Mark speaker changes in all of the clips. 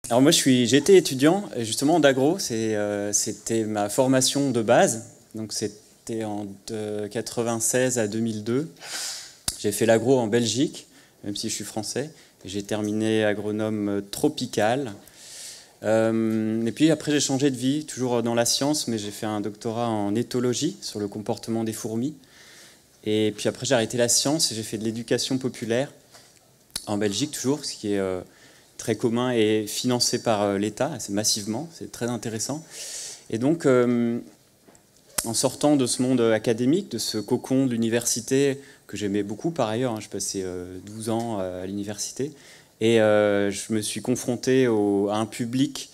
Speaker 1: Alors moi, j'étais étudiant, justement, d'agro. C'était ma formation de base. Donc c'était de 96 à 2002. J'ai fait l'agro en Belgique, même si je suis français. J'ai terminé agronome tropical. Et puis après, j'ai changé de vie, toujours dans la science, mais j'ai fait un doctorat en éthologie sur le comportement des fourmis. Et puis après, j'ai arrêté la science et j'ai fait de l'éducation populaire en Belgique, toujours, ce qui est très commun et financé par l'État, c'est massivement, c'est très intéressant. Et donc, en sortant de ce monde académique, de ce cocon d'université que j'aimais beaucoup par ailleurs, hein, je passais 12 ans à l'université, et je me suis confronté à un public,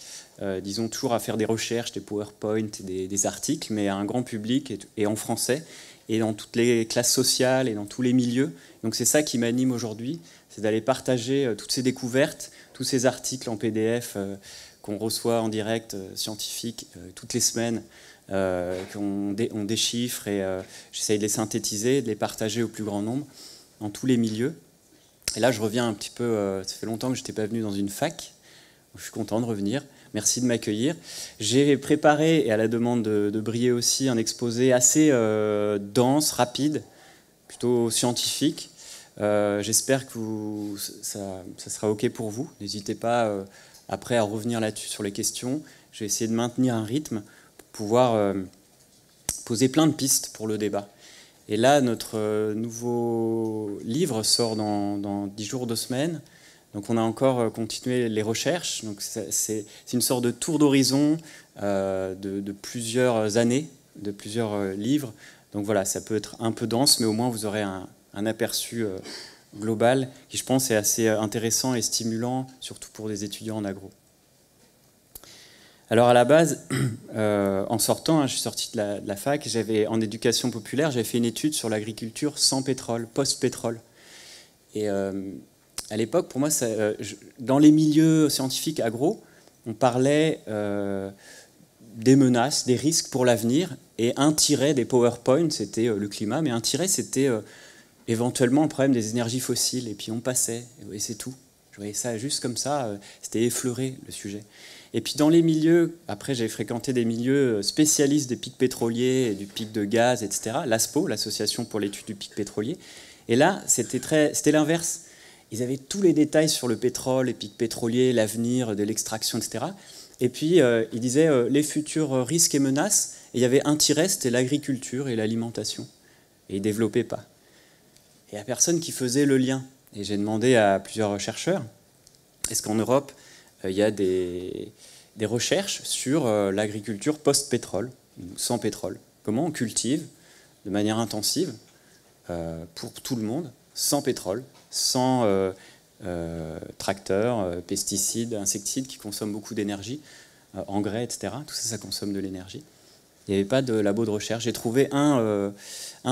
Speaker 1: disons toujours à faire des recherches, des PowerPoint, des articles, mais à un grand public et en français, et dans toutes les classes sociales et dans tous les milieux. Donc c'est ça qui m'anime aujourd'hui, c'est d'aller partager toutes ces découvertes, tous ces articles en PDF qu'on reçoit en direct scientifique toutes les semaines, qu'on déchiffre, et j'essaye de les synthétiser, de les partager au plus grand nombre, dans tous les milieux. Et là, je reviens un petit peu, ça fait longtemps que je n'étais pas venu dans une fac, je suis content de revenir, merci de m'accueillir. J'ai préparé, et à la demande de Brié aussi, un exposé assez dense, rapide, plutôt scientifique. J'espère que ça sera OK pour vous. N'hésitez pas après à revenir là-dessus sur les questions. Je vais essayer de maintenir un rythme pour pouvoir poser plein de pistes pour le débat. Et là, notre nouveau livre sort dans 10 jours, 2 semaines. Donc on a encore continué les recherches. Donc c'est une sorte de tour d'horizon de plusieurs années, de plusieurs livres. Donc voilà, ça peut être un peu dense, mais au moins vous aurez un aperçu global qui, je pense, est assez intéressant et stimulant, surtout pour des étudiants en agro. Alors à la base, en sortant, hein, je suis sorti de la fac, en éducation populaire, j'avais fait une étude sur l'agriculture sans pétrole, post-pétrole. Et à l'époque, pour moi, dans les milieux scientifiques agro, on parlait des menaces, des risques pour l'avenir, et un tiret des PowerPoint, c'était le climat, mais un tiret, c'était éventuellement le problème des énergies fossiles, et puis on passait, et c'est tout. Je voyais ça juste comme ça, c'était effleuré le sujet. Et puis dans les milieux, après j'ai fréquenté des milieux spécialistes des pics pétroliers et du pic de gaz, etc. L'ASPO, l'Association pour l'étude du pic pétrolier. Et là, c'était l'inverse. Ils avaient tous les détails sur le pétrole, les pics pétroliers, l'avenir de l'extraction, etc. Et puis ils disaient les futurs risques et menaces. Et il y avait un tiret, c'était l'agriculture et l'alimentation. Et ils ne développaient pas. Et il n'y a personne qui faisait le lien. Et j'ai demandé à plusieurs chercheurs, est-ce qu'en Europe, il y a des recherches sur l'agriculture post-pétrole, sans pétrole. Comment on cultive de manière intensive pour tout le monde, sans pétrole, sans tracteurs, pesticides, insecticides qui consomment beaucoup d'énergie, engrais, etc. Tout ça, ça consomme de l'énergie. Il n'y avait pas de labo de recherche. J'ai trouvé un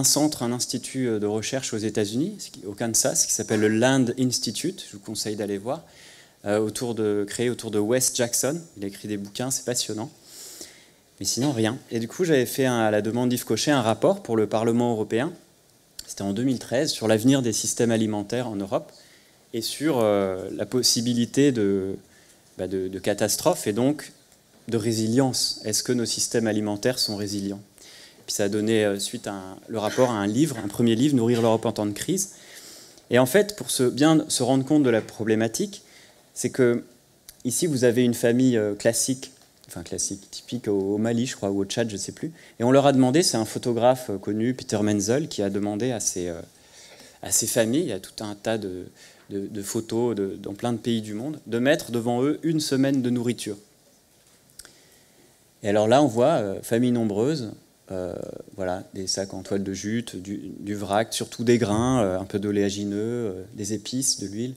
Speaker 1: centre, un institut de recherche aux États-Unis, au Kansas, qui s'appelle le Land Institute. Je vous conseille d'aller voir. Créé autour de Wes Jackson. Il a écrit des bouquins, c'est passionnant. Mais sinon, rien. Et du coup, j'avais fait, à la demande d'Yves Cochet, un rapport pour le Parlement européen. C'était en 2013, sur l'avenir des systèmes alimentaires en Europe et sur la possibilité de catastrophes et donc de résilience. Est-ce que nos systèmes alimentaires sont résilients? Puis ça a donné suite le rapport à un livre, un premier livre, Nourrir l'Europe en temps de crise. Et en fait, pour bien se rendre compte de la problématique, c'est que ici vous avez une famille classique, typique au Mali, je crois, ou au Tchad, je ne sais plus. Et on leur a demandé, c'est un photographe connu, Peter Menzel, qui a demandé à ces familles, il y a tout un tas de photos dans plein de pays du monde, de mettre devant eux une semaine de nourriture. Et alors là, on voit famille nombreuse, voilà, des sacs en toile de jute, du vrac, surtout des grains, un peu d'oléagineux, des épices, de l'huile.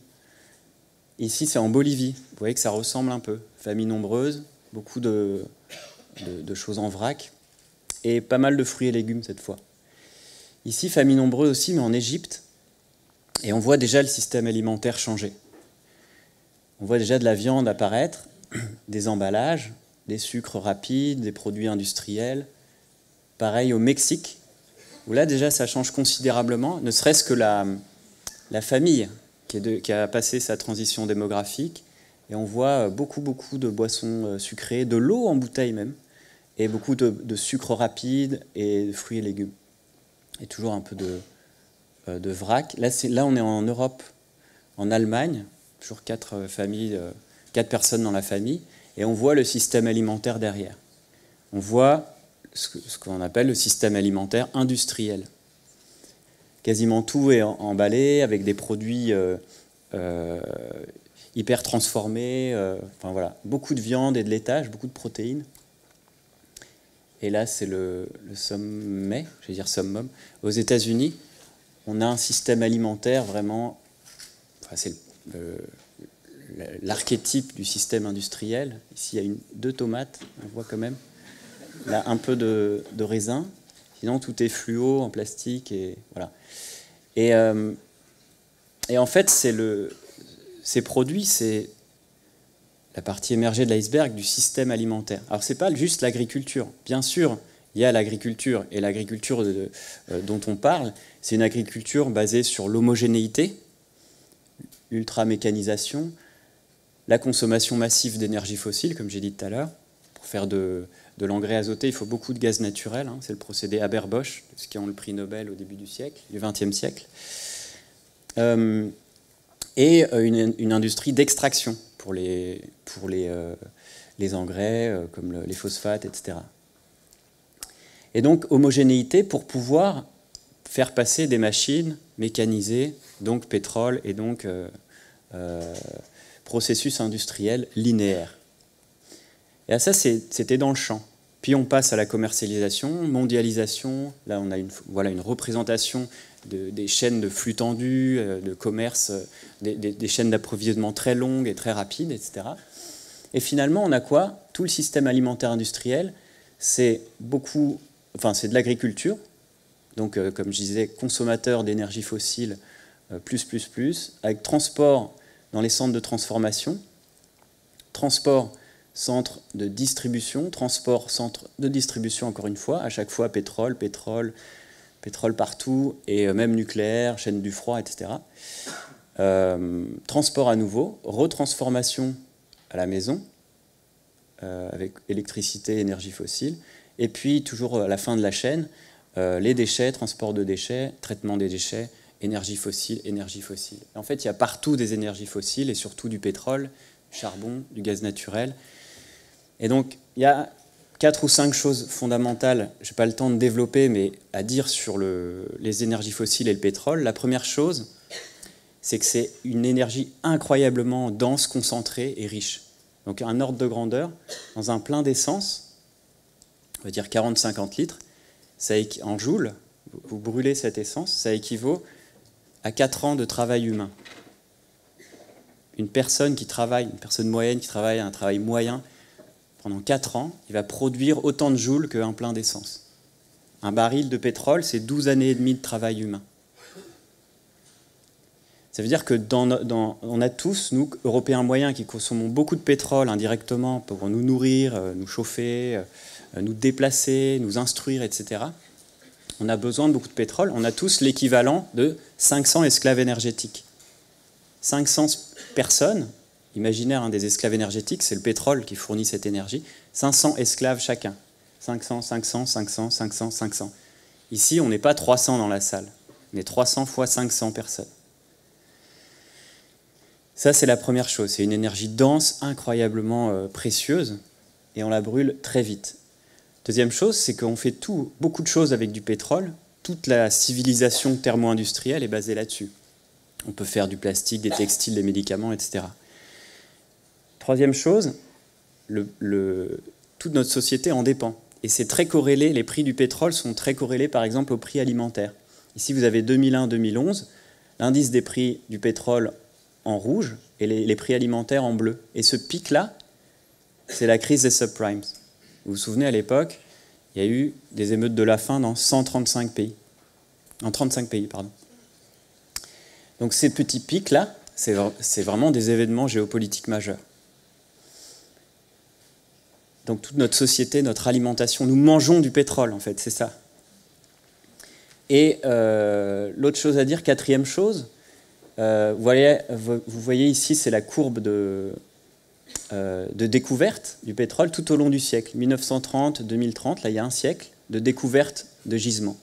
Speaker 1: Ici, c'est en Bolivie. Vous voyez que ça ressemble un peu. Famille nombreuse, beaucoup de choses en vrac, et pas mal de fruits et légumes cette fois. Ici, famille nombreuse aussi, mais en Égypte, et on voit déjà le système alimentaire changer. On voit déjà de la viande apparaître, des emballages, des sucres rapides, des produits industriels. Pareil au Mexique, où là déjà ça change considérablement, ne serait-ce que la famille qui a passé sa transition démographique, Et on voit beaucoup de boissons sucrées, de l'eau en bouteille même, et beaucoup de sucre rapide et de fruits et légumes. Et toujours un peu de vrac. Là, on est en Europe, en Allemagne, toujours 4 familles, 4 personnes dans la famille, et on voit le système alimentaire derrière. On voit ce qu'on appelle le système alimentaire industriel. Quasiment tout est emballé avec des produits hyper transformés. Enfin voilà, beaucoup de viande et de laitage, beaucoup de protéines. Et là, c'est le sommet, je vais dire summum. Aux États-Unis, on a un système alimentaire vraiment. Enfin, c'est l'archétype du système industriel. Ici, il y a 2 tomates, on voit quand même. Là, un peu de raisin. Sinon, tout est fluo, en plastique. Et, voilà. Et en fait, ces produits, c'est la partie émergée de l'iceberg du système alimentaire. Alors, ce n'est pas juste l'agriculture. Bien sûr, il y a l'agriculture. Et l'agriculture dont on parle, c'est une agriculture basée sur l'homogénéité, l'ultra-mécanisation, la consommation massive d'énergie fossile, comme j'ai dit tout à l'heure. Pour faire de l'engrais azoté, il faut beaucoup de gaz naturel. Hein. C'est le procédé Haber-Bosch, ceux qui ont le prix Nobel au début du XXe siècle. Et une industrie d'extraction pour les engrais, comme les phosphates, etc. Et donc, homogénéité pour pouvoir faire passer des machines mécanisées, donc pétrole, et donc processus industriel linéaire. Et ça, c'était dans le champ. Puis on passe à la commercialisation, mondialisation. Là, on a une représentation des chaînes de flux tendus, de commerce, des chaînes d'approvisionnement très longues et très rapides, etc. Et finalement, on a quoi? Tout le système alimentaire industriel, c'est de l'agriculture. Donc, comme je disais, consommateur d'énergie fossile, plus, avec transport dans les centres de transformation, transport, centre de distribution, transport, centre de distribution, encore une fois, à chaque fois pétrole partout, et même nucléaire, chaîne du froid, etc. Transport à nouveau, retransformation à la maison, avec électricité, énergie fossile, et puis toujours à la fin de la chaîne, les déchets, transport de déchets, traitement des déchets, énergie fossile. Et en fait, il y a partout des énergies fossiles, et surtout du pétrole, du charbon, du gaz naturel. Et donc, il y a 4 ou 5 choses fondamentales, je n'ai pas le temps de développer, mais à dire sur les énergies fossiles et le pétrole. La première chose, c'est que c'est une énergie incroyablement dense, concentrée et riche. Donc un ordre de grandeur, dans un plein d'essence, on va dire 40-50 litres, en joules, vous brûlez cette essence, ça équivaut à 4 ans de travail humain. Une personne moyenne qui travaille un travail moyen, pendant 4 ans, il va produire autant de joules qu'un plein d'essence. Un baril de pétrole, c'est 12 années et demie de travail humain. Ça veut dire que on a tous, nous, Européens moyens, qui consommons beaucoup de pétrole indirectement pour nous nourrir, nous chauffer, nous déplacer, nous instruire, etc. On a besoin de beaucoup de pétrole. On a tous l'équivalent de 500 esclaves énergétiques. 500 personnes, imaginaire des esclaves énergétiques, c'est le pétrole qui fournit cette énergie, 500 esclaves chacun. 500. Ici, on n'est pas 300 dans la salle, on est 300 fois 500 personnes. Ça, c'est la première chose. C'est une énergie dense, incroyablement précieuse, et on la brûle très vite. Deuxième chose, c'est qu'on fait beaucoup de choses avec du pétrole. Toute la civilisation thermo-industrielle est basée là-dessus. On peut faire du plastique, des textiles, des médicaments, etc. Troisième chose, toute notre société en dépend. Et c'est très corrélé, les prix du pétrole sont très corrélés par exemple au prix alimentaire. Ici, vous avez 2001-2011, l'indice des prix du pétrole en rouge et les prix alimentaires en bleu. Et ce pic-là, c'est la crise des subprimes. Vous vous souvenez, à l'époque, il y a eu des émeutes de la faim dans 135 pays. En 35 pays, pardon. Donc ces petits pics-là, c'est vraiment des événements géopolitiques majeurs. Donc toute notre société, notre alimentation, nous mangeons du pétrole, en fait, c'est ça. Et l'autre chose à dire, quatrième chose, vous voyez ici, c'est la courbe de découverte du pétrole tout au long du siècle. 1930-2030, là il y a un siècle de découverte de gisements.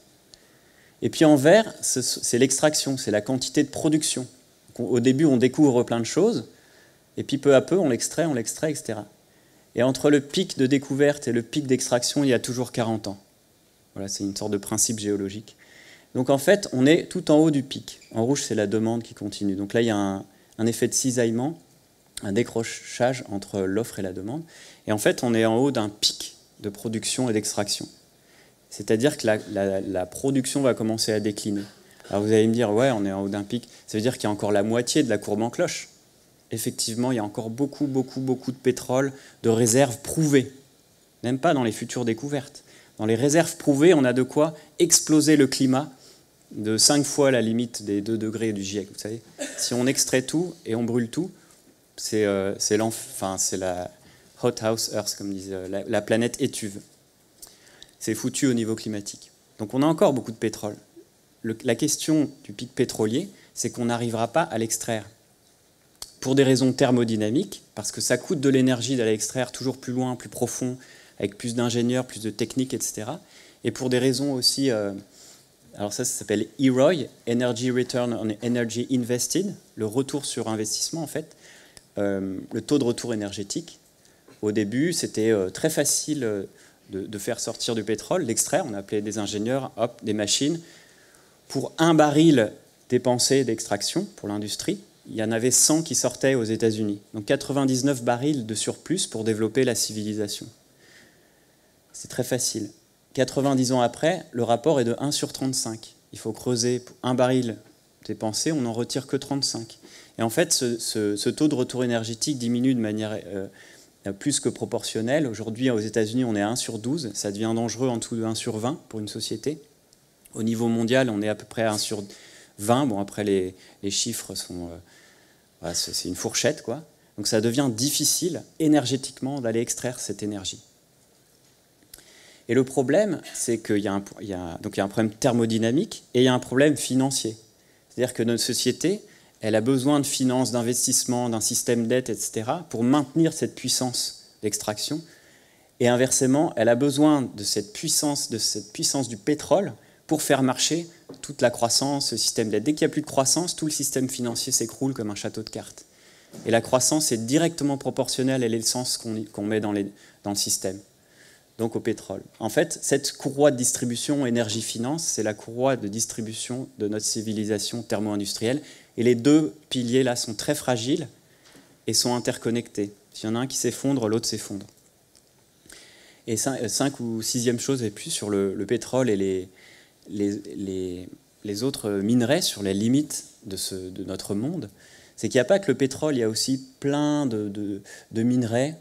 Speaker 1: Et puis en vert, c'est l'extraction, c'est la quantité de production. Au début, on découvre plein de choses, et puis peu à peu, on l'extrait, etc. Et entre le pic de découverte et le pic d'extraction, il y a toujours 40 ans. Voilà, c'est une sorte de principe géologique. Donc en fait, on est tout en haut du pic. En rouge, c'est la demande qui continue. Donc là, il y a un effet de cisaillement, un décrochage entre l'offre et la demande. Et en fait, on est en haut d'un pic de production et d'extraction. C'est-à-dire que la production va commencer à décliner. Alors vous allez me dire, ouais, on est en haut d'un pic. Ça veut dire qu'il y a encore la moitié de la courbe en cloche. Effectivement, il y a encore beaucoup de pétrole, de réserves prouvées. Même pas dans les futures découvertes. Dans les réserves prouvées, on a de quoi exploser le climat de 5 fois la limite des 2 degrés du GIEC. Vous savez, si on extrait tout et on brûle tout, c'est la hothouse Earth, comme disent, la planète étuve. C'est foutu au niveau climatique. Donc on a encore beaucoup de pétrole. La question du pic pétrolier, c'est qu'on n'arrivera pas à l'extraire. Pour des raisons thermodynamiques, parce que ça coûte de l'énergie d'aller extraire toujours plus loin, plus profond, avec plus d'ingénieurs, plus de techniques, etc. Et pour des raisons aussi... alors ça s'appelle EROI, Energy Return on Energy Invested, le retour sur investissement en fait, le taux de retour énergétique. Au début, c'était très facile de faire sortir du pétrole, l'extraire, on appelait des ingénieurs, hop, des machines. Pour 1 baril dépensé d'extraction pour l'industrie, il y en avait 100 qui sortaient aux États-Unis. Donc 99 barils de surplus pour développer la civilisation. C'est très facile. 90 ans après, le rapport est de 1 sur 35. Il faut creuser pour 1 baril dépensé, on n'en retire que 35. Et en fait, ce taux de retour énergétique diminue de manière plus que proportionnelle. Aujourd'hui, aux États-Unis, on est à 1 sur 12. Ça devient dangereux en dessous de 1 sur 20 pour une société. Au niveau mondial, on est à peu près à 1 sur 20. Bon, après, les chiffres sont... c'est une fourchette, quoi. Donc ça devient difficile, énergétiquement, d'aller extraire cette énergie. Et le problème, c'est qu'il y a un problème thermodynamique et il y a un problème financier. C'est-à-dire que notre société, elle a besoin de finances, d'investissement, d'un système d'aide, etc., pour maintenir cette puissance d'extraction. Et inversement, elle a besoin de cette puissance du pétrole pour faire marcher toute la croissance, le système d'aide. Dès qu'il n'y a plus de croissance, tout le système financier s'écroule comme un château de cartes. Et la croissance est directement proportionnelle à l'essence qu'on met dans le système, donc au pétrole. En fait, cette courroie de distribution énergie-finance, c'est la courroie de distribution de notre civilisation thermo-industrielle. Et les 2 piliers là sont très fragiles et sont interconnectés. S'il y en a un qui s'effondre, l'autre s'effondre. Et 5 ou 6e chose et plus sur le pétrole et les autres minerais, sur les limites de notre monde, c'est qu'il n'y a pas que le pétrole, il y a aussi plein de minerais,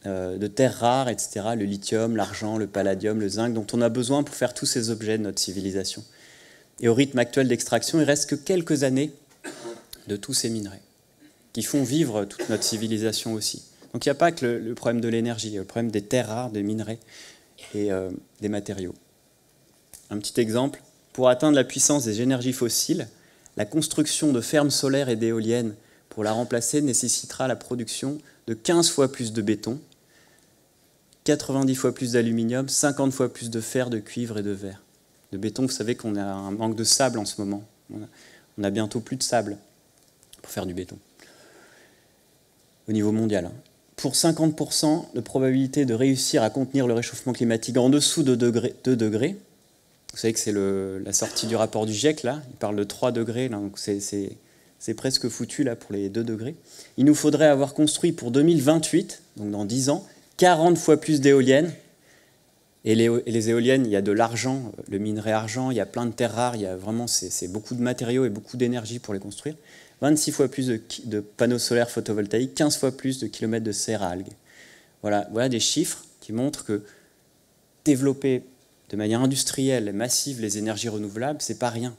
Speaker 1: de terres rares, etc., le lithium, l'argent, le palladium, le zinc, dont on a besoin pour faire tous ces objets de notre civilisation. Et au rythme actuel d'extraction, il ne reste que quelques années de tous ces minerais, qui font vivre toute notre civilisation aussi. Donc il n'y a pas que le problème de l'énergie, il y a le problème des terres rares, des minerais et des matériaux. Un petit exemple, pour atteindre la puissance des énergies fossiles, la construction de fermes solaires et d'éoliennes pour la remplacer nécessitera la production de 15 fois plus de béton, 90 fois plus d'aluminium, 50 fois plus de fer, de cuivre et de verre. De béton, vous savez qu'on a un manque de sable en ce moment. On a bientôt plus de sable pour faire du béton, au niveau mondial. Pour 50% de probabilité de réussir à contenir le réchauffement climatique en dessous de 2 degrés, vous savez que c'est la sortie du rapport du GIEC, là, il parle de 3 degrés, là, donc c'est presque foutu là, pour les 2 degrés. Il nous faudrait avoir construit pour 2028, donc dans 10 ans, 40 fois plus d'éoliennes. Et les éoliennes, il y a de l'argent, le minerai argent, il y a plein de terres rares, il y a vraiment c'est beaucoup de matériaux et beaucoup d'énergie pour les construire. 26 fois plus de panneaux solaires photovoltaïques, 15 fois plus de kilomètres de serre à algues. Voilà des chiffres qui montrent que développer de manière industrielle et massive les énergies renouvelables, c'est pas rien.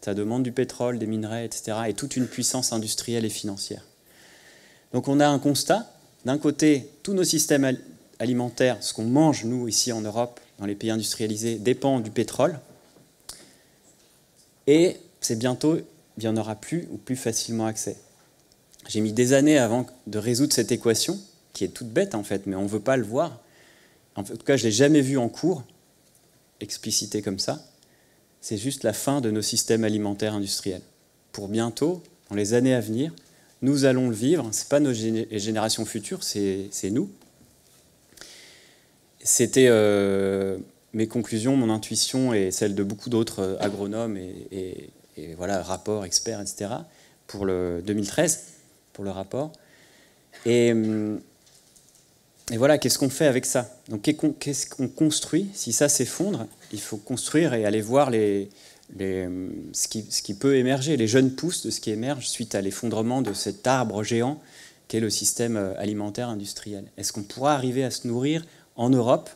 Speaker 1: Ça demande du pétrole, des minerais, etc. et toute une puissance industrielle et financière. Donc on a un constat. D'un côté, tous nos systèmes alimentaires, ce qu'on mange, nous, ici en Europe, dans les pays industrialisés, dépend du pétrole. Et c'est bientôt, il n'y en aura plus ou plus facilement accès. J'ai mis des années avant de résoudre cette équation, qui est toute bête en fait, mais on ne veut pas le voir. En tout cas, je ne l'ai jamais vu en cours, explicité comme ça. C'est juste la fin de nos systèmes alimentaires industriels. Pour bientôt, dans les années à venir, nous allons le vivre. Ce n'est pas nos générations futures, c'est nous. C'était mes conclusions, mon intuition et celle de beaucoup d'autres agronomes et voilà, rapports, experts, etc. pour le 2013, pour le rapport. Et voilà, qu'est-ce qu'on fait avec ça? Donc, qu'est-ce qu'on construit? Si ça s'effondre, il faut construire et aller voir ce qui peut émerger, les jeunes pousses de ce qui émerge suite à l'effondrement de cet arbre géant qu'est le système alimentaire industriel. Est-ce qu'on pourra arriver à se nourrir en Europe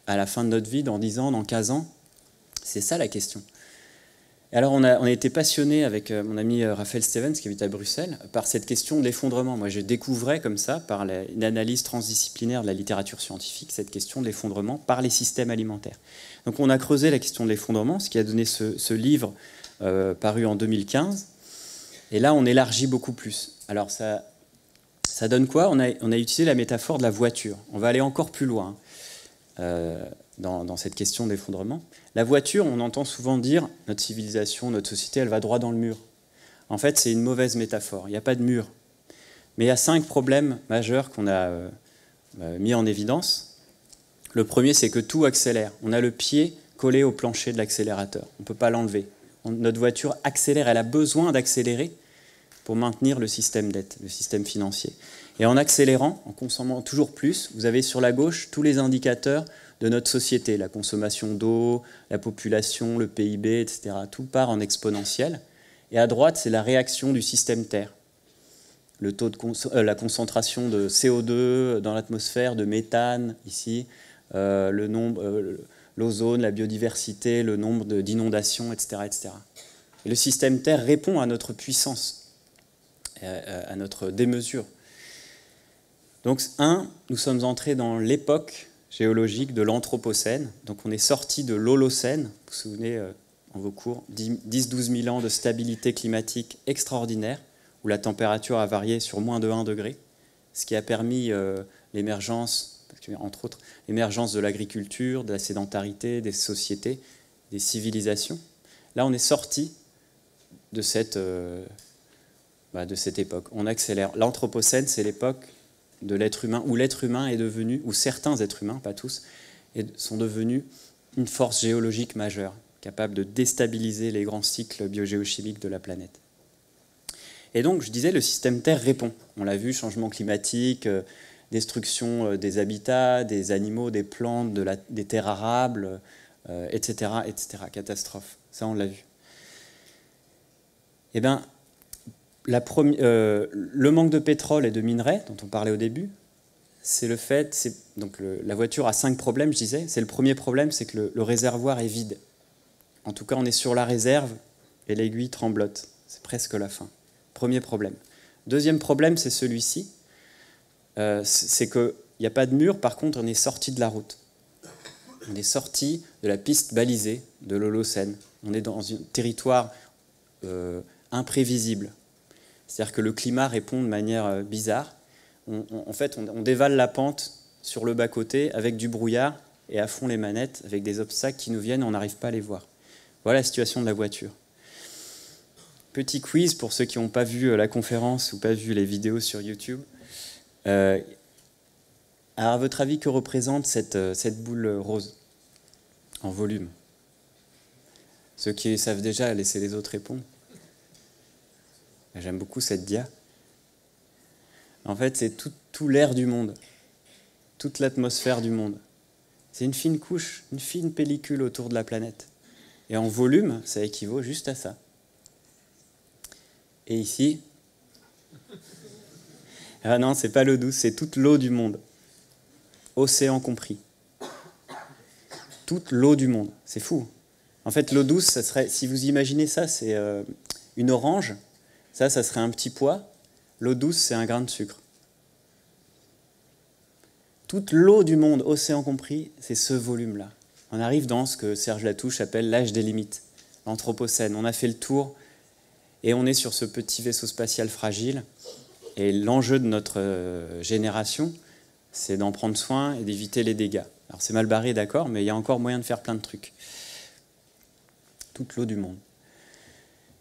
Speaker 1: à la fin de notre vie, dans 10 ans, dans 15 ans? C'est ça la question. Et alors on a été passionné avec mon ami Raphaël Stevens, qui habite à Bruxelles, par cette question de l'effondrement. Moi, je découvrais comme ça, par une analyse transdisciplinaire de la littérature scientifique, cette question de l'effondrement par les systèmes alimentaires. Donc on a creusé la question de l'effondrement, ce qui a donné ce livre paru en 2015. Et là, on élargit beaucoup plus. Alors ça donne quoi? On a utilisé la métaphore de la voiture. On va aller encore plus loin dans cette question d'effondrement. La voiture, on entend souvent dire notre civilisation, notre société, elle va droit dans le mur. En fait, c'est une mauvaise métaphore. Il n'y a pas de mur. Mais il y a 5 problèmes majeurs qu'on a mis en évidence. Le premier, c'est que tout accélère. On a le pied collé au plancher de l'accélérateur. On ne peut pas l'enlever. Notre voiture accélère. Elle a besoin d'accélérer pour maintenir le système dette, le système financier. Et en accélérant, en consommant toujours plus, vous avez sur la gauche tous les indicateurs de notre société, la consommation d'eau, la population, le PIB, etc. Tout part en exponentiel. Et à droite, c'est la réaction du système Terre. Le taux de la concentration de CO2 dans l'atmosphère, de méthane, ici, l'ozone, la biodiversité, le nombre d'inondations, etc., etc. Et le système Terre répond à notre puissance, à notre démesure. Donc, nous sommes entrés dans l'époque géologique de l'Anthropocène. Donc on est sorti de l'Holocène, vous vous souvenez en vos cours, 10-12 000 ans de stabilité climatique extraordinaire, où la température a varié sur moins de 1 degré, ce qui a permis l'émergence, entre autres, l'émergence de l'agriculture, de la sédentarité, des sociétés, des civilisations. Là, on est sorti de cette époque. On accélère. L'Anthropocène, c'est l'époque de l'être humain, où l'être humain est devenu, ou certains êtres humains, pas tous, sont devenus une force géologique majeure, capable de déstabiliser les grands cycles biogéochimiques de la planète. Et donc, je disais, le système Terre répond. On l'a vu, changement climatique, destruction des habitats, des animaux, des plantes, des terres arables, etc., etc., catastrophe. Ça, on l'a vu. Eh bien, le manque de pétrole et de minerais, dont on parlait au début, c'est le fait... la voiture a 5 problèmes, je disais. C'est le premier problème, c'est que le réservoir est vide. En tout cas, on est sur la réserve et l'aiguille tremblote. C'est presque la fin. Premier problème. Deuxième problème, c'est celui-ci. C'est qu'il n'y a pas de mur, par contre, on est sorti de la route. On est sorti de la piste balisée de l'Holocène. On est dans un territoire imprévisible. C'est-à-dire que le climat répond de manière bizarre. En fait, on dévale la pente sur le bas-côté avec du brouillard et à fond les manettes avec des obstacles qui nous viennent et on n'arrive pas à les voir. Voilà la situation de la voiture. Petit quiz pour ceux qui n'ont pas vu la conférence ou pas vu les vidéos sur YouTube. Alors, à votre avis, que représente cette boule rose en volume? Ceux qui savent déjà, laissez les autres répondre. J'aime beaucoup cette dia. En fait, c'est tout l'air du monde, toute l'atmosphère du monde. C'est une fine couche, une fine pellicule autour de la planète. Et en volume, ça équivaut juste à ça. Et ici, ah non, c'est pas l'eau douce, c'est toute l'eau du monde, océan compris. Toute l'eau du monde, c'est fou. En fait, l'eau douce, ça serait, si vous imaginez ça, c'est une orange. Ça serait un petit pois. L'eau douce, c'est un grain de sucre. Toute l'eau du monde, océan compris, c'est ce volume-là. On arrive dans ce que Serge Latouche appelle l'âge des limites, l'Anthropocène. On a fait le tour et on est sur ce petit vaisseau spatial fragile Et l'enjeu de notre génération, c'est d'en prendre soin et d'éviter les dégâts. Alors c'est mal barré, d'accord, mais il y a encore moyen de faire plein de trucs. Toute l'eau du monde.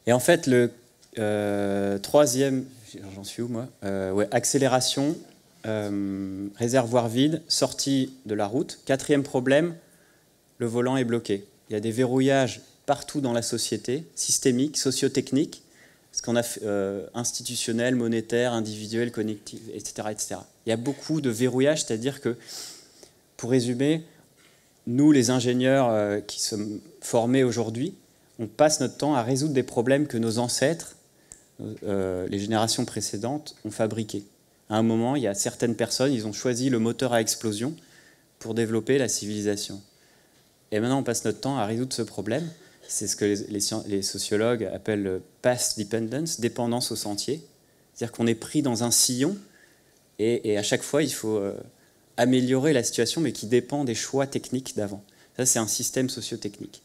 Speaker 1: Et en fait, le troisième, j'en suis où moi, ouais, accélération, réservoir vide, sortie de la route. Quatrième problème, le volant est bloqué. Il y a des verrouillages partout dans la société, systémiques, socio-techniques, ce qu'on a institutionnel, monétaire, individuel, connectif, etc., etc. Il y a beaucoup de verrouillages, c'est-à-dire que, pour résumer, nous, les ingénieurs qui sommes formés aujourd'hui, on passe notre temps à résoudre des problèmes que nos ancêtres, les générations précédentes, ont fabriqués. À un moment, il y a certaines personnes, ils ont choisi le moteur à explosion pour développer la civilisation. Et maintenant, on passe notre temps à résoudre ce problème. C'est ce que les sociologues appellent path dependence, dépendance au sentier. C'est-à-dire qu'on est pris dans un sillon et à chaque fois, il faut améliorer la situation, mais qui dépend des choix techniques d'avant. Ça, c'est un système socio-technique.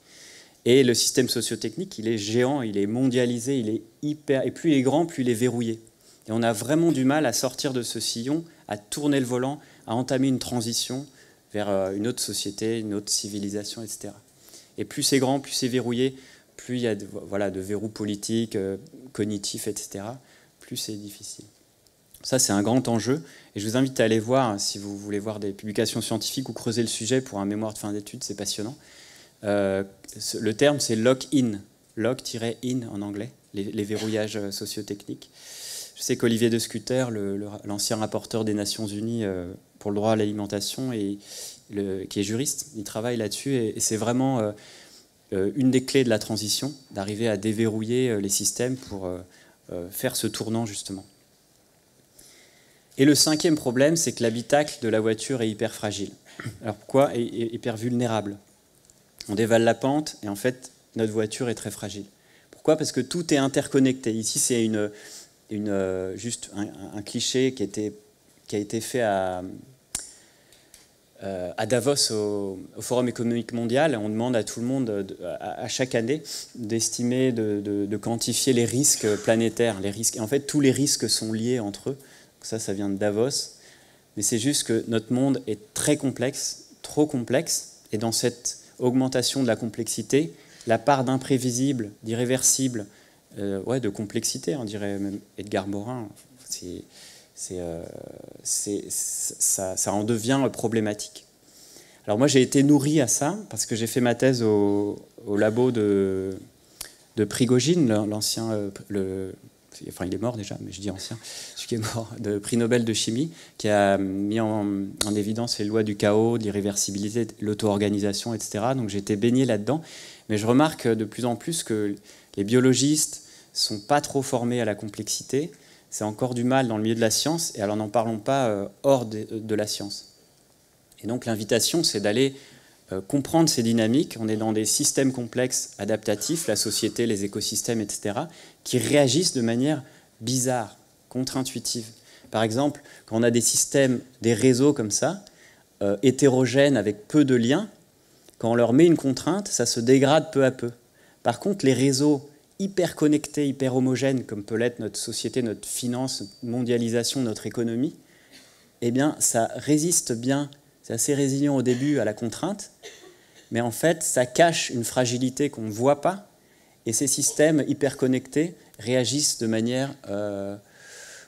Speaker 1: Et le système socio-technique, il est géant, il est mondialisé, il est hyper... Et plus il est grand, plus il est verrouillé. Et on a vraiment du mal à sortir de ce sillon, à tourner le volant, à entamer une transition vers une autre société, une autre civilisation, etc. Et plus c'est grand, plus c'est verrouillé, plus il y a de verrous politiques, cognitifs, etc., plus c'est difficile. Ça, c'est un grand enjeu. Et je vous invite à aller voir, si vous voulez voir des publications scientifiques ou creuser le sujet pour un mémoire de fin d'études, c'est passionnant. Le terme, c'est lock-in, lock-in en anglais, les verrouillages socio-techniques. Je sais qu'Olivier de Scuter, l'ancien rapporteur des Nations Unies pour le droit à l'alimentation, qui est juriste, il travaille là-dessus, et c'est vraiment une des clés de la transition, d'arriver à déverrouiller les systèmes pour faire ce tournant, justement. Et le cinquième problème, c'est que l'habitacle de la voiture est hyper fragile. Alors pourquoi est hyper vulnérable? On dévale la pente, et en fait, notre voiture est très fragile. Pourquoi? Parce que tout est interconnecté. Ici, c'est juste un cliché qui a été fait à Davos, au Forum économique mondial. On demande à tout le monde, à chaque année, d'estimer, de quantifier les risques planétaires. Les risques. Et en fait, tous les risques sont liés entre eux. Ça vient de Davos. Mais c'est juste que notre monde est très complexe, trop complexe. Et dans cette augmentation de la complexité, la part d'imprévisible, d'irréversible, de complexité, on dirait même Edgar Morin, ça en devient problématique. Alors moi, j'ai été nourri à ça, parce que j'ai fait ma thèse au labo de Prigogine, l'ancien... Enfin, il est mort déjà, mais je dis ancien, celui qui est mort, de prix Nobel de chimie, qui a mis en évidence les lois du chaos, de l'irréversibilité, de l'auto-organisation, etc. Donc j'ai été baigné là-dedans. Mais je remarque de plus en plus que les biologistes ne sont pas trop formés à la complexité. C'est encore du mal dans le milieu de la science, et alors n'en parlons pas hors de la science. Et donc l'invitation, c'est d'aller comprendre ces dynamiques. On est dans des systèmes complexes adaptatifs, la société, les écosystèmes, etc., qui réagissent de manière bizarre, contre-intuitive. Par exemple, quand on a des systèmes, des réseaux comme ça, hétérogènes avec peu de liens, quand on leur met une contrainte, ça se dégrade peu à peu. Par contre, les réseaux hyper connectés, hyper homogènes, comme peut l'être notre société, notre finance, notre mondialisation, notre économie, eh bien, ça résiste bien. C'est assez résilient au début à la contrainte, mais en fait, ça cache une fragilité qu'on ne voit pas, et ces systèmes hyper connectés réagissent de manière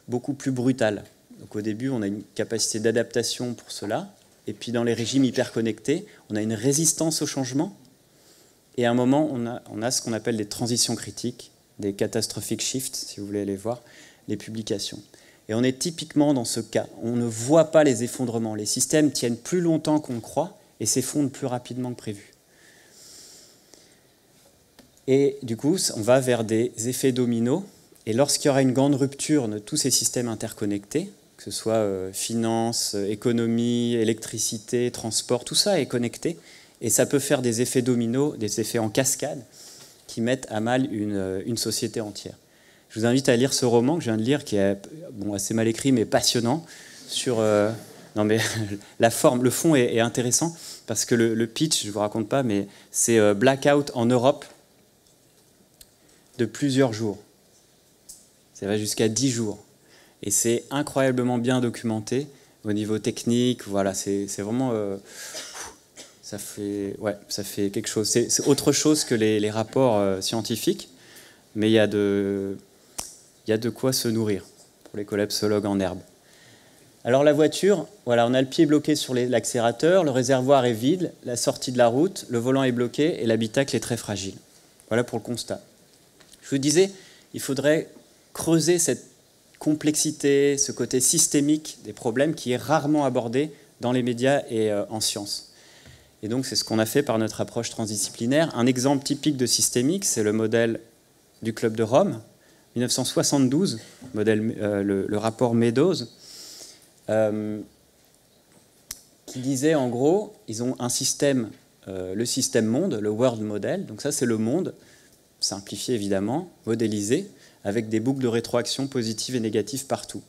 Speaker 1: beaucoup plus brutale. Donc au début, on a une capacité d'adaptation pour cela, et puis dans les régimes hyper connectés, on a une résistance au changement, et à un moment, on a ce qu'on appelle des transitions critiques, des catastrophic shifts, si vous voulez aller voir les publications. Et on est typiquement dans ce cas. On ne voit pas les effondrements. Les systèmes tiennent plus longtemps qu'on le croit et s'effondrent plus rapidement que prévu. Et du coup, on va vers des effets dominos. Et lorsqu'il y aura une grande rupture de tous ces systèmes interconnectés, que ce soit finance, économie, électricité, transport, tout ça est connecté. Et ça peut faire des effets dominos, des effets en cascade, qui mettent à mal une société entière. Je vous invite à lire ce roman que je viens de lire, qui est assez mal écrit, mais passionnant, sur... non mais la forme, le fond est intéressant, parce que le pitch, je ne vous raconte pas, mais c'est blackout en Europe de plusieurs jours. Ça va jusqu'à 10 jours. Et c'est incroyablement bien documenté au niveau technique. Voilà, c'est vraiment... ça fait quelque chose. C'est autre chose que les rapports scientifiques, mais il y a de quoi se nourrir pour les collapsologues en herbe. Alors la voiture, voilà, on a le pied bloqué sur l'accélérateur, le réservoir est vide, la sortie de la route, le volant est bloqué et l'habitacle est très fragile. Voilà pour le constat. Je vous disais, il faudrait creuser cette complexité, ce côté systémique des problèmes qui est rarement abordé dans les médias et en sciences. Et donc c'est ce qu'on a fait par notre approche transdisciplinaire. Un exemple typique de systémique, c'est le modèle du Club de Rome, 1972, le rapport Meadows, qui disait en gros, ils ont un système, le système monde, le world model, donc ça c'est le monde, simplifié évidemment, modélisé, avec des boucles de rétroaction positives et négatives partout.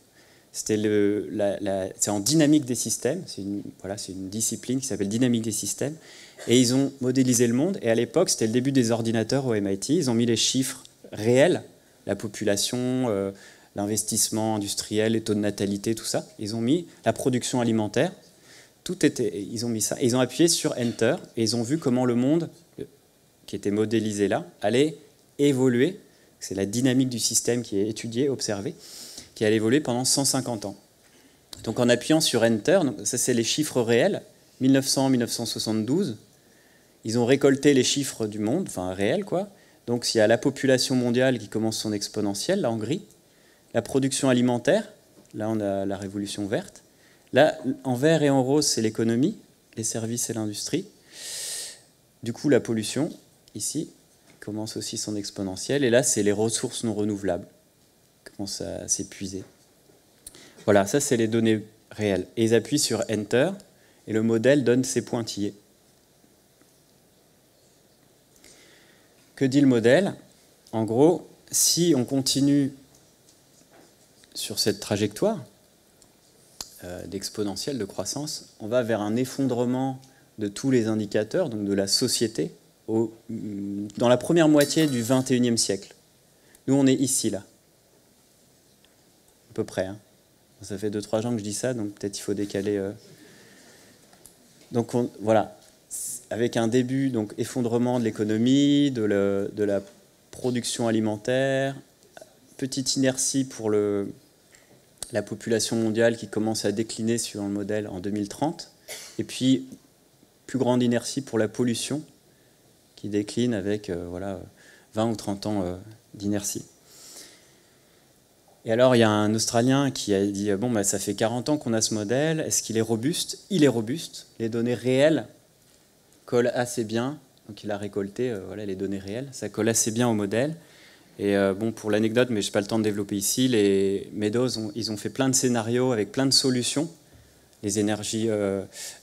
Speaker 1: C'est en dynamique des systèmes, c'est une discipline qui s'appelle dynamique des systèmes, et ils ont modélisé le monde, et à l'époque, c'était le début des ordinateurs au MIT, ils ont mis les chiffres réels, la population, l'investissement industriel, les taux de natalité, tout ça, ils ont mis la production alimentaire, ils ont mis ça, et ils ont appuyé sur Enter, et ils ont vu comment le monde, qui était modélisé là, allait évoluer. C'est la dynamique du système qui est étudiée, observée, qui allait évoluer pendant 150 ans. Donc en appuyant sur Enter, donc ça c'est les chiffres réels, 1900-1972, ils ont récolté les chiffres du monde, enfin réels quoi. Donc il y a la population mondiale qui commence son exponentielle, là en gris, la production alimentaire, là on a la révolution verte, là en vert et en rose c'est l'économie, les services et l'industrie, du coup la pollution, ici, commence aussi son exponentielle. Et là, c'est les ressources non renouvelables qui commencent à s'épuiser. Voilà, ça, c'est les données réelles. Et ils appuient sur Enter, et le modèle donne ses pointillés. Que dit le modèle? En gros, si on continue sur cette trajectoire d'exponentielle de croissance, on va vers un effondrement de tous les indicateurs, donc de la société, dans la première moitié du XXIe siècle. Nous, on est ici, là. À peu près. Hein. Ça fait 2-3 ans que je dis ça, donc peut-être il faut décaler. Donc, voilà. Avec un début, donc effondrement de l'économie, de la production alimentaire, petite inertie pour la population mondiale qui commence à décliner sur le modèle en 2030, et puis plus grande inertie pour la pollution, qui décline avec 20 ou 30 ans d'inertie. Et alors, il y a un Australien qui a dit « Bon, ça fait 40 ans qu'on a ce modèle, est-ce qu'il est robuste ?» Il est robuste, les données réelles collent assez bien, donc il a récolté les données réelles, ça colle assez bien au modèle. Et pour l'anecdote, mais je n'ai pas le temps de développer ici, les Meadows, ils ont fait plein de scénarios avec plein de solutions, les énergies,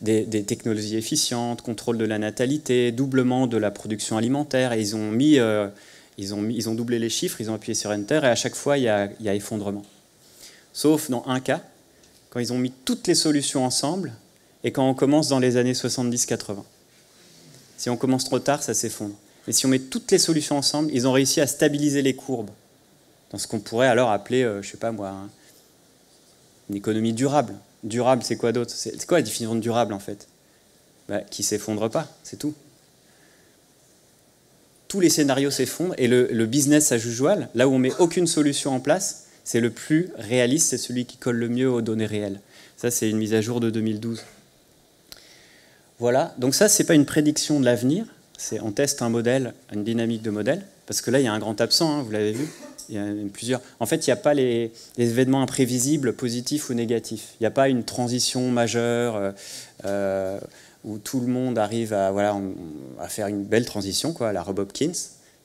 Speaker 1: des technologies efficientes, contrôle de la natalité, doublement de la production alimentaire, et ils ont doublé les chiffres, ils ont appuyé sur Enter, et à chaque fois, il y a effondrement. Sauf dans un cas, quand ils ont mis toutes les solutions ensemble, et quand on commence dans les années 70-80. Si on commence trop tard, ça s'effondre. Mais si on met toutes les solutions ensemble, ils ont réussi à stabiliser les courbes, dans ce qu'on pourrait alors appeler, je ne sais pas moi, une économie durable. Durable, c'est quoi d'autre? C'est quoi la définition de durable, en fait? Qui ne s'effondre pas, c'est tout. Tous les scénarios s'effondrent, et le business as usual, là où on ne met aucune solution en place, c'est le plus réaliste, c'est celui qui colle le mieux aux données réelles. Ça, c'est une mise à jour de 2012. Voilà, donc ça, ce n'est pas une prédiction de l'avenir, on teste un modèle, une dynamique de modèle, parce que là, il y a un grand absent, hein, vous l'avez vu. Il y a plusieurs. En fait, il n'y a pas les événements imprévisibles, positifs ou négatifs. Il n'y a pas une transition majeure où tout le monde arrive à faire une belle transition, quoi, la Rob Hopkins.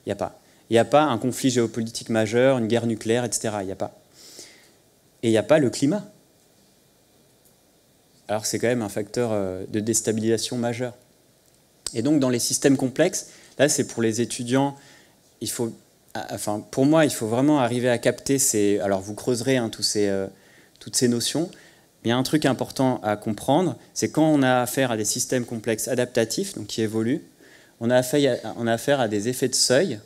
Speaker 1: Il n'y a pas. Il n'y a pas un conflit géopolitique majeur, une guerre nucléaire, etc. Il n'y a pas. Et il n'y a pas le climat. Alors c'est quand même un facteur de déstabilisation majeur. Et donc dans les systèmes complexes, là c'est pour les étudiants, pour moi il faut vraiment arriver à capter alors vous creuserez toutes ces notions, mais il y a un truc important à comprendre, c'est quand on a affaire à des systèmes complexes adaptatifs, donc qui évoluent, on a affaire à des effets de seuil,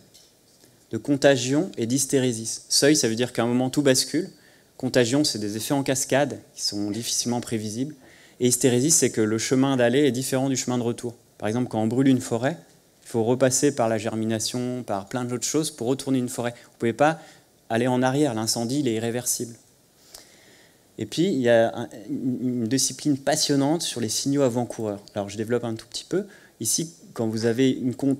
Speaker 1: de contagion et d'hystérésis. Seuil, ça veut dire qu'à un moment tout bascule, Contagion, c'est des effets en cascade qui sont difficilement prévisibles. Et hystérésis, c'est que le chemin d'aller est différent du chemin de retour. Par exemple, quand on brûle une forêt, il faut repasser par la germination, par plein d'autres choses pour retourner une forêt. Vous ne pouvez pas aller en arrière, l'incendie, il est irréversible. Et puis, il y a une discipline passionnante sur les signaux avant-coureurs. Alors, je développe un tout petit peu. Ici, quand vous avez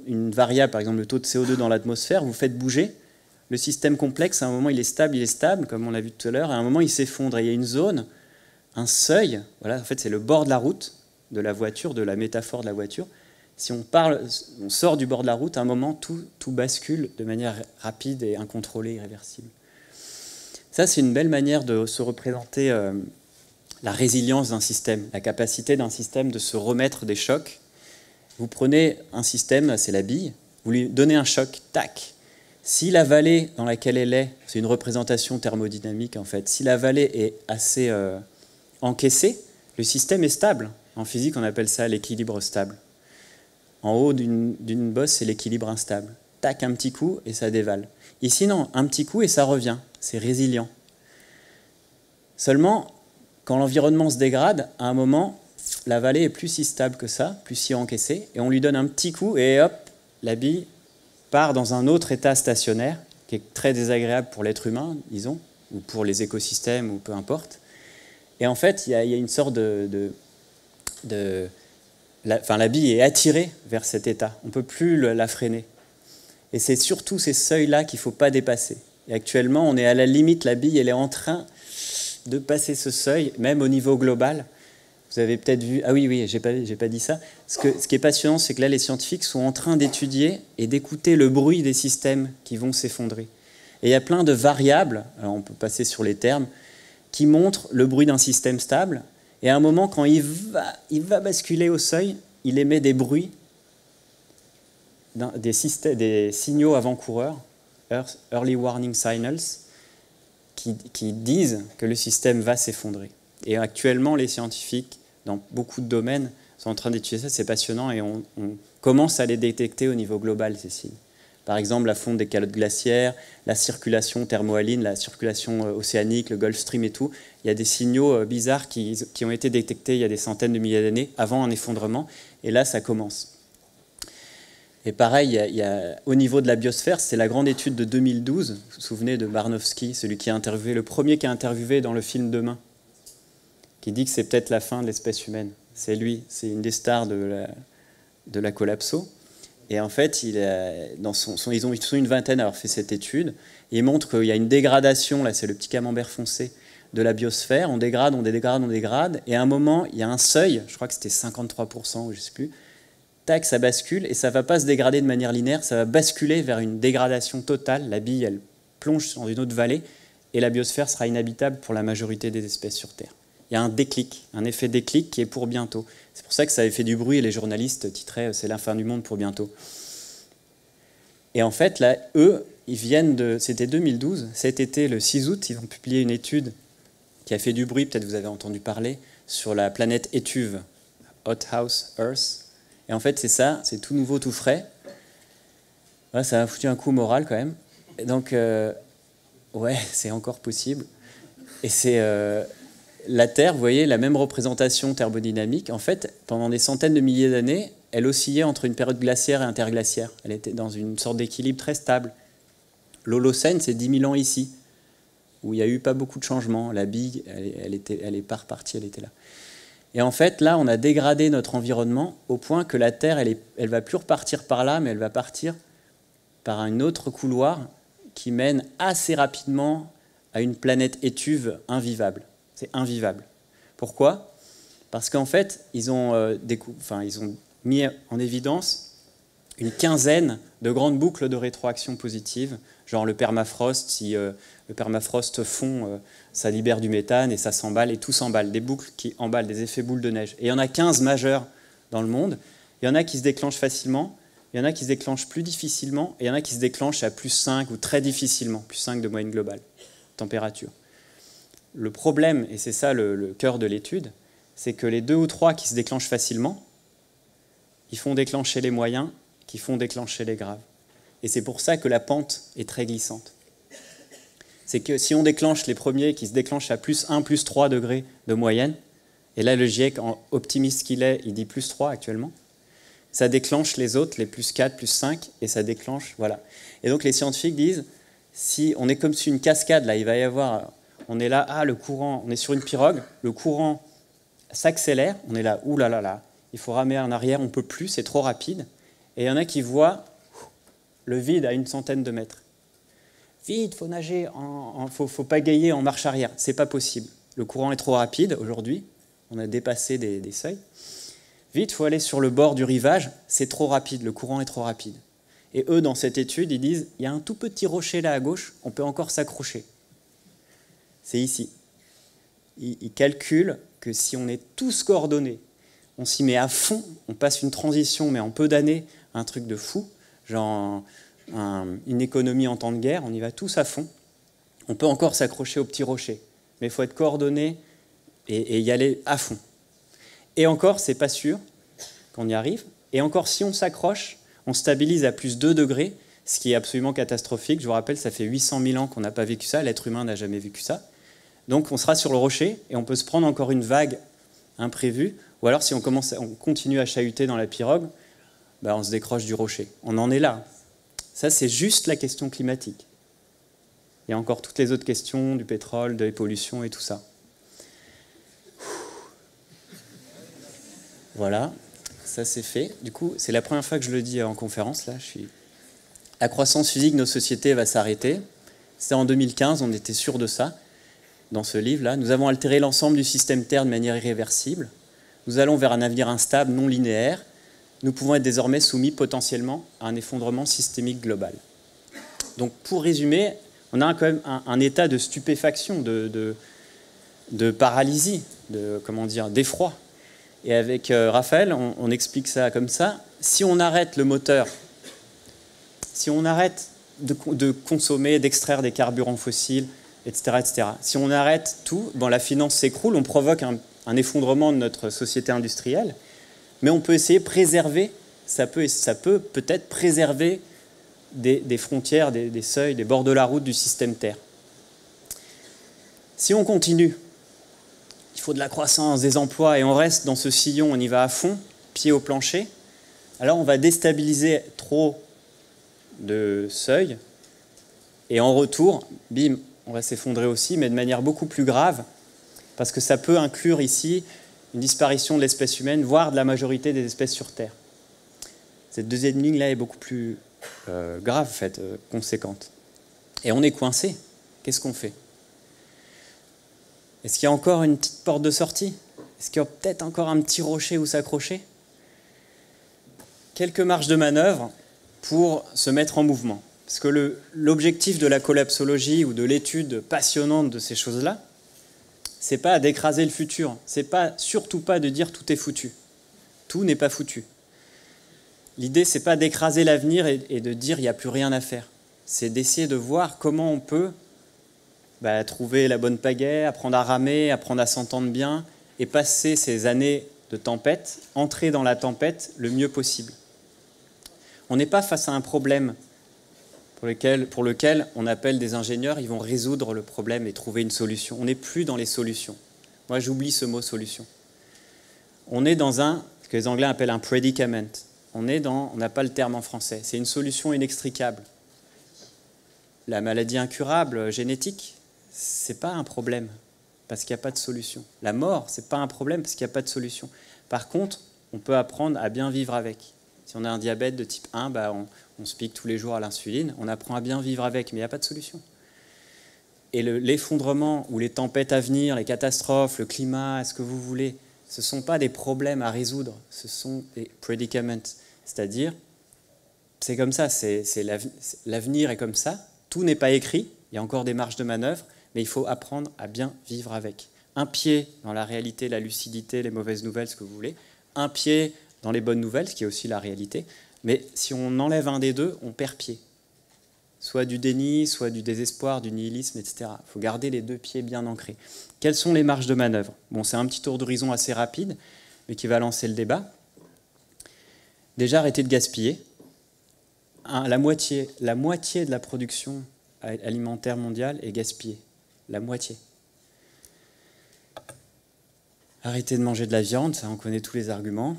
Speaker 1: une variable, par exemple le taux de CO2 dans l'atmosphère, vous faites bouger. Le système complexe, à un moment, il est stable, comme on l'a vu tout à l'heure, et à un moment, il s'effondre. Et il y a une zone, un seuil, voilà, en fait, c'est le bord de la route de la voiture, de la métaphore de la voiture. Si on sort du bord de la route, à un moment, tout bascule de manière rapide et incontrôlée, irréversible. Ça, c'est une belle manière de se représenter la résilience d'un système, la capacité d'un système de se remettre des chocs. Vous prenez un système, c'est la bille, vous lui donnez un choc, tac. Si la vallée dans laquelle elle est, c'est une représentation thermodynamique en fait, si la vallée est assez encaissée, le système est stable. En physique, on appelle ça l'équilibre stable. En haut d'une bosse, c'est l'équilibre instable. Tac, un petit coup et ça dévale. Ici, non, un petit coup et ça revient. C'est résilient. Seulement, quand l'environnement se dégrade, à un moment, la vallée est plus si stable que ça, plus si encaissée, et on lui donne un petit coup et hop, la bille part dans un autre état stationnaire, qui est très désagréable pour l'être humain, disons, ou pour les écosystèmes, ou peu importe. Et en fait, il y a une sorte la bille est attirée vers cet état. On ne peut plus la freiner. Et c'est surtout ces seuils-là qu'il ne faut pas dépasser. Et actuellement, on est à la limite, la bille, elle est en train de passer ce seuil, même au niveau global. Vous avez peut-être vu... Ah oui, j'ai pas dit ça. Ce qui est passionnant, c'est que là, les scientifiques sont en train d'étudier et d'écouter le bruit des systèmes qui vont s'effondrer. Et il y a plein de variables, alors on peut passer sur les termes, qui montrent le bruit d'un système stable. Et à un moment, quand il va basculer au seuil, il émet des bruits, des signaux avant-coureurs, early warning signals, qui disent que le système va s'effondrer. Et actuellement, les scientifiques, dans beaucoup de domaines, sont en train d'étudier ça, c'est passionnant, et on commence à les détecter au niveau global, ces signes. Par exemple, la fonte des calottes glaciaires, la circulation thermohaline, la circulation océanique, le Gulf Stream et tout. Il y a des signaux bizarres qui ont été détectés il y a des centaines de milliers d'années, avant un effondrement, et là, ça commence. Et pareil, au niveau de la biosphère, c'est la grande étude de 2012, vous vous souvenez de Barnowski, celui qui a interviewé, le premier qui a interviewé dans le film Demain, qui dit que c'est peut-être la fin de l'espèce humaine. C'est lui, c'est une des stars de la collapso. Et en fait, ils sont une vingtaine à avoir fait cette étude. Et ils montrent qu'il y a une dégradation, là c'est le petit camembert foncé, de la biosphère. On dégrade. Et à un moment, il y a un seuil, je crois que c'était 53%, ou je ne sais plus. Tac, ça bascule, et ça ne va pas se dégrader de manière linéaire, ça va basculer vers une dégradation totale. La bille, elle plonge dans une autre vallée, et la biosphère sera inhabitable pour la majorité des espèces sur Terre. Il y a un déclic, un effet déclic qui est pour bientôt. C'est pour ça que ça avait fait du bruit et les journalistes titraient « C'est la fin du monde pour bientôt ». Et en fait, là, eux, ils viennent de... C'était 2012, cet été, le 6 août, ils ont publié une étude qui a fait du bruit, peut-être vous avez entendu parler, sur la planète Étuve, Hothouse Earth. Et en fait, c'est ça, c'est tout nouveau, tout frais. Ouais, ça a foutu un coup moral quand même. Et donc, ouais, c'est encore possible. Et c'est... la Terre, vous voyez, la même représentation thermodynamique, en fait, pendant des centaines de milliers d'années, elle oscillait entre une période glaciaire et interglaciaire. Elle était dans une sorte d'équilibre très stable. L'Holocène, c'est 10 000 ans ici, où il n'y a eu pas beaucoup de changements. La bille, elle est pas repartie, elle était là. Et en fait, là, on a dégradé notre environnement au point que la Terre, elle va plus repartir par là, mais elle va partir par un autre couloir qui mène assez rapidement à une planète Étuve invivable. C'est invivable. Pourquoi ? Parce qu'en fait, ils ont mis en évidence une quinzaine de grandes boucles de rétroaction positive, genre le permafrost, si le permafrost fond, ça libère du méthane et ça s'emballe, et tout s'emballe, des boucles qui emballent, des effets boules de neige. Et il y en a 15 majeurs dans le monde, il y en a qui se déclenchent facilement, il y en a qui se déclenchent plus difficilement, et il y en a qui se déclenchent à plus 5 ou très difficilement, plus 5 de moyenne globale, température. Le problème, et c'est ça le cœur de l'étude, c'est que les 2 ou 3 qui se déclenchent facilement, ils font déclencher les moyens, qui font déclencher les graves. Et c'est pour ça que la pente est très glissante. c'est que si on déclenche les premiers qui se déclenchent à +1, +3 degrés de moyenne, et là le GIEC, optimiste qu'il est, il dit +3 actuellement, ça déclenche les autres, les +4, +5, et ça déclenche, voilà. Et donc les scientifiques disent, si on est comme sur une cascade, là, il va y avoir, on est là, le courant, on est sur une pirogue, le courant s'accélère, on est là, là, il faut ramer en arrière, on ne peut plus, c'est trop rapide. Et il y en a qui voient le vide à 100 de mètres. Vite, il faut nager, faut pagayer en marche arrière. C'est pas possible. Le courant est trop rapide aujourd'hui, on a dépassé des seuils. Vite, il faut aller sur le bord du rivage, c'est trop rapide, le courant est trop rapide. Et eux, dans cette étude, ils disent, il y a un tout petit rocher là à gauche, on peut encore s'accrocher. C'est ici. Ils calculent que si on est tous coordonnés, on s'y met à fond, on passe une transition, mais en peu d'années, un truc de fou, genre une économie en temps de guerre, on y va tous à fond. On peut encore s'accrocher au petit rocher, mais il faut être coordonné et y aller à fond. Et encore, c'est pas sûr qu'on y arrive. Et encore, si on s'accroche, on stabilise à +2 degrés, ce qui est absolument catastrophique. Je vous rappelle, ça fait 800 000 ans qu'on n'a pas vécu ça, l'être humain n'a jamais vécu ça. Donc on sera sur le rocher et on peut se prendre encore une vague imprévue, ou alors si on continue à chahuter dans la pirogue, on se décroche du rocher. On en est là. Ça, c'est juste la question climatique. Il y a encore toutes les autres questions du pétrole, de la pollution et tout ça. Voilà, ça c'est fait. Du coup, c'est la première fois que je le dis en conférence. Là, La croissance physique de nos sociétés va s'arrêter. C'était en 2015, on était sûr de ça. Dans ce livre-là, nous avons altéré l'ensemble du système Terre de manière irréversible. Nous allons vers un avenir instable, non linéaire. Nous pouvons être désormais soumis potentiellement à un effondrement systémique global. Donc, pour résumer, on a quand même un état de stupéfaction, de paralysie, d'effroi. Et avec Raphaël, on explique ça comme ça. Si on arrête le moteur, si on arrête de consommer, d'extraire des carburants fossiles, etc., si on arrête tout, la finance s'écroule, on provoque un effondrement de notre société industrielle, mais on peut essayer de préserver, ça peut peut-être préserver des frontières, des seuils, des bords de la route du système Terre. Si on continue, il faut de la croissance, des emplois, et on reste dans ce sillon, on y va à fond, pied au plancher, alors on va déstabiliser trop de seuils, et en retour, bim, on va s'effondrer aussi, mais de manière beaucoup plus grave, parce que ça peut inclure ici une disparition de l'espèce humaine, voire de la majorité des espèces sur Terre. Cette deuxième ligne-là est beaucoup plus grave, en fait, conséquente. Et on est coincé. Qu'est-ce qu'on fait? Est-ce qu'il y a encore une petite porte de sortie? Est-ce qu'il y a peut-être encore un petit rocher où s'accrocher? Quelques marges de manœuvre pour se mettre en mouvement. Parce que l'objectif de la collapsologie ou de l'étude passionnante de ces choses-là, c'est pas d'écraser le futur, c'est surtout pas de dire tout est foutu. Tout n'est pas foutu. L'idée, c'est pas d'écraser l'avenir et de dire il n'y a plus rien à faire. C'est d'essayer de voir comment on peut trouver la bonne pagaie, apprendre à ramer, apprendre à s'entendre bien et passer ces années de tempête, entrer dans la tempête le mieux possible. On n'est pas face à un problème pour lequel on appelle des ingénieurs, ils vont résoudre le problème et trouver une solution. On n'est plus dans les solutions. Moi, j'oublie ce mot solution. On est dans ce que les Anglais appellent un predicament. On n'a pas le terme en français. C'est une solution inextricable. La maladie incurable génétique, c'est pas un problème parce qu'il n'y a pas de solution. La mort, c'est pas un problème parce qu'il n'y a pas de solution. Par contre, on peut apprendre à bien vivre avec. Si on a un diabète de type 1, on se pique tous les jours à l'insuline, on apprend à bien vivre avec, mais il n'y a pas de solution. Et l'effondrement ou les tempêtes à venir, les catastrophes, le climat, ce que vous voulez, ce ne sont pas des problèmes à résoudre, ce sont des predicaments. C'est-à-dire, c'est comme ça, l'avenir est comme ça, tout n'est pas écrit, il y a encore des marges de manœuvre, mais il faut apprendre à bien vivre avec. Un pied dans la réalité, la lucidité, les mauvaises nouvelles, ce que vous voulez, un pied dans les bonnes nouvelles, ce qui est aussi la réalité, mais si on enlève un des deux, on perd pied. Soit du déni, soit du désespoir, du nihilisme, etc. Il faut garder les deux pieds bien ancrés. Quelles sont les marges de manœuvre? Bon, c'est un petit tour d'horizon assez rapide, mais qui va lancer le débat. Déjà, arrêter de gaspiller. La moitié de la production alimentaire mondiale est gaspillée, la moitié. Arrêtez de manger de la viande, ça on connaît tous les arguments.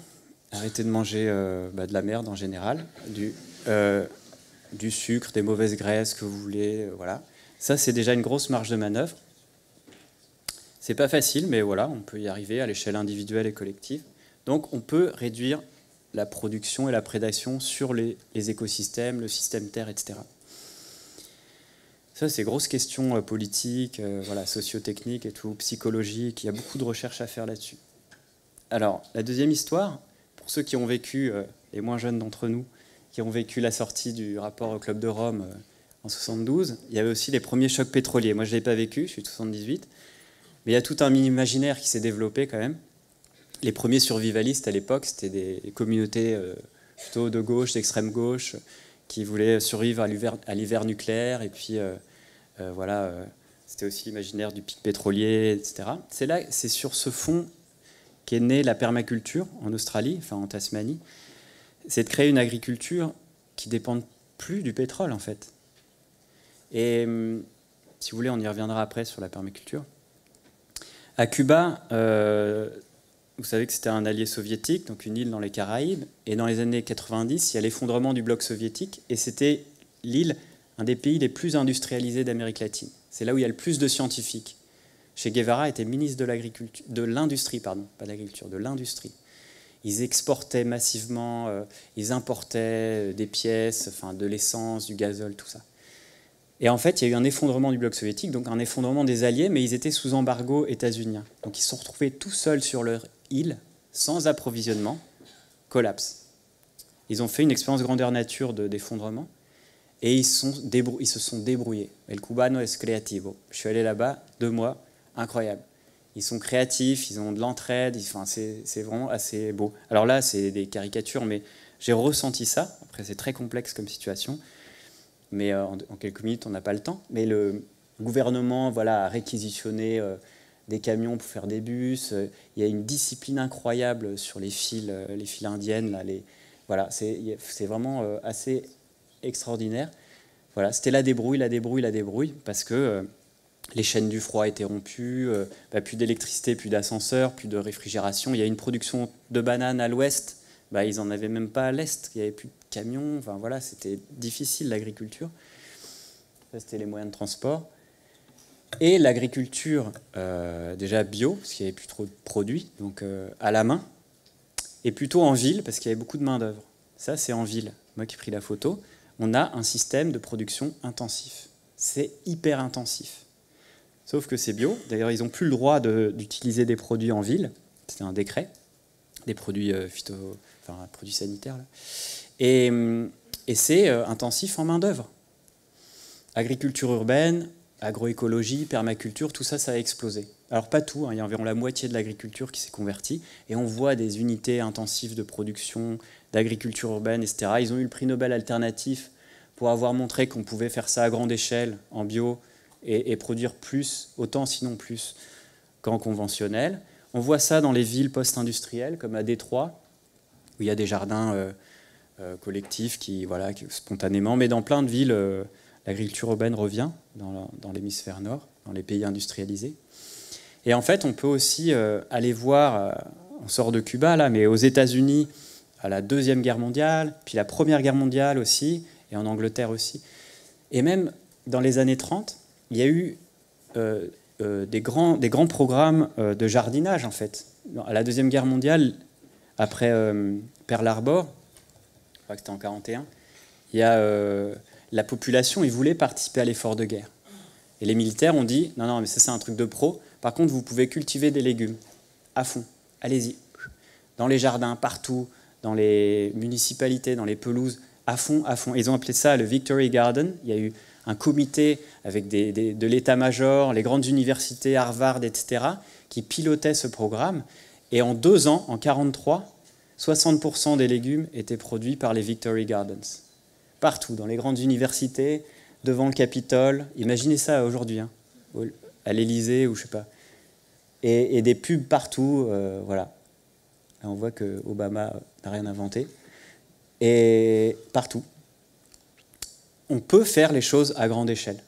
Speaker 1: Arrêtez de manger de la merde en général, du sucre, des mauvaises graisses que vous voulez, voilà. Ça c'est déjà une grosse marge de manœuvre. C'est pas facile, mais voilà, on peut y arriver à l'échelle individuelle et collective. Donc on peut réduire la production et la prédation sur les écosystèmes, le système Terre, etc. Ça, c'est grosse question politique, voilà, socio-technique et tout, psychologique. Il y a beaucoup de recherches à faire là-dessus. Alors, la deuxième histoire, pour ceux qui ont vécu, les moins jeunes d'entre nous, qui ont vécu la sortie du rapport au Club de Rome en 72, il y avait aussi les premiers chocs pétroliers. Moi, je ne l'ai pas vécu, je suis de 78, mais il y a tout un imaginaire qui s'est développé quand même. Les premiers survivalistes à l'époque, c'était des communautés plutôt de gauche, d'extrême gauche, qui voulaient survivre à l'hiver nucléaire. Et puis, voilà, c'était aussi l'imaginaire du pic pétrolier, etc. C'est sur ce fond qu'est née la permaculture en Australie, enfin en Tasmanie. C'est de créer une agriculture qui ne dépend plus du pétrole, en fait. Et si vous voulez, on y reviendra après sur la permaculture. À Cuba... vous savez que c'était un allié soviétique, donc une île dans les Caraïbes. Et dans les années 90, il y a l'effondrement du bloc soviétique. Et c'était l'île, un des pays les plus industrialisés d'Amérique latine. C'est là où il y a le plus de scientifiques. Che Guevara était ministre de l'industrie, pardon, pas de l'agriculture, de l'industrie. Ils exportaient massivement, ils importaient des pièces, enfin, de l'essence, du gazole, tout ça. Et en fait, il y a eu un effondrement du bloc soviétique, donc un effondrement des alliés, mais ils étaient sous embargo états-unien. Donc ils se sont retrouvés tout seuls sur leur île, sans approvisionnement, collapse. Ils ont fait une expérience grandeur nature d'effondrement, et ils se sont débrouillés. El cubano es creativo. Je suis allé là-bas, 2 mois, incroyable. Ils sont créatifs, ils ont de l'entraide, enfin, c'est vraiment assez beau. Alors là, c'est des caricatures, mais j'ai ressenti ça. Après, c'est très complexe comme situation. Mais en quelques minutes, on n'a pas le temps. Mais le gouvernement, voilà, a réquisitionné des camions pour faire des bus. Il y a une discipline incroyable sur les files indiennes. Là, voilà, c'est vraiment assez extraordinaire. Voilà, c'était la débrouille, parce que les chaînes du froid étaient rompues, plus d'électricité, plus d'ascenseur, plus de réfrigération. Il y a une production de bananes à l'ouest. Ils n'en avaient même pas à l'est, il n'y avait plus de camions, enfin voilà, c'était difficile l'agriculture. Ça, c'était les moyens de transport. Et l'agriculture, déjà bio, parce qu'il n'y avait plus trop de produits, donc à la main, et plutôt en ville, parce qu'il y avait beaucoup de main-d'œuvre. Ça, c'est en ville. Moi qui ai pris la photo, on a un système de production intensif. C'est hyper intensif. Sauf que c'est bio. D'ailleurs, ils n'ont plus le droit d'utiliser des produits en ville. C'était un décret. Des produits produits sanitaires. Là. Et c'est intensif en main-d'œuvre. Agriculture urbaine, agroécologie, permaculture, tout ça, ça a explosé. Alors pas tout, il y a environ la moitié de l'agriculture qui s'est convertie, et on voit des unités intensives de production, d'agriculture urbaine, etc. Ils ont eu le prix Nobel alternatif pour avoir montré qu'on pouvait faire ça à grande échelle, en bio, et produire plus, autant sinon plus, qu'en conventionnel. On voit ça dans les villes post-industrielles, comme à Détroit, où il y a des jardins collectifs qui spontanément, mais dans plein de villes, l'agriculture urbaine revient dans l'hémisphère nord, dans les pays industrialisés. Et en fait, on peut aussi aller voir, on sort de Cuba là, mais aux États-Unis, à la Deuxième Guerre mondiale, puis la Première Guerre mondiale aussi, et en Angleterre aussi. Et même dans les années 30, il y a eu des grands programmes de jardinage, en fait. À la Deuxième Guerre mondiale, après Pearl Harbor, je crois que c'était en 1941, il y a la population, ils voulaient participer à l'effort de guerre. Et les militaires ont dit, non, mais ça c'est un truc de pro, par contre vous pouvez cultiver des légumes, à fond, allez-y. Dans les jardins, partout, dans les municipalités, dans les pelouses, à fond, à fond. Ils ont appelé ça le Victory Garden. Il y a eu un comité avec de l'état-major, les grandes universités, Harvard, etc., qui pilotaient ce programme. Et en 2 ans, en 1943, 60% des légumes étaient produits par les Victory Gardens. Partout, dans les grandes universités, devant le Capitole. Imaginez ça aujourd'hui, hein, à l'Élysée ou je sais pas. Et des pubs partout, voilà. Là, on voit que Obama n'a rien inventé. Et partout. On peut faire les choses à grande échelle.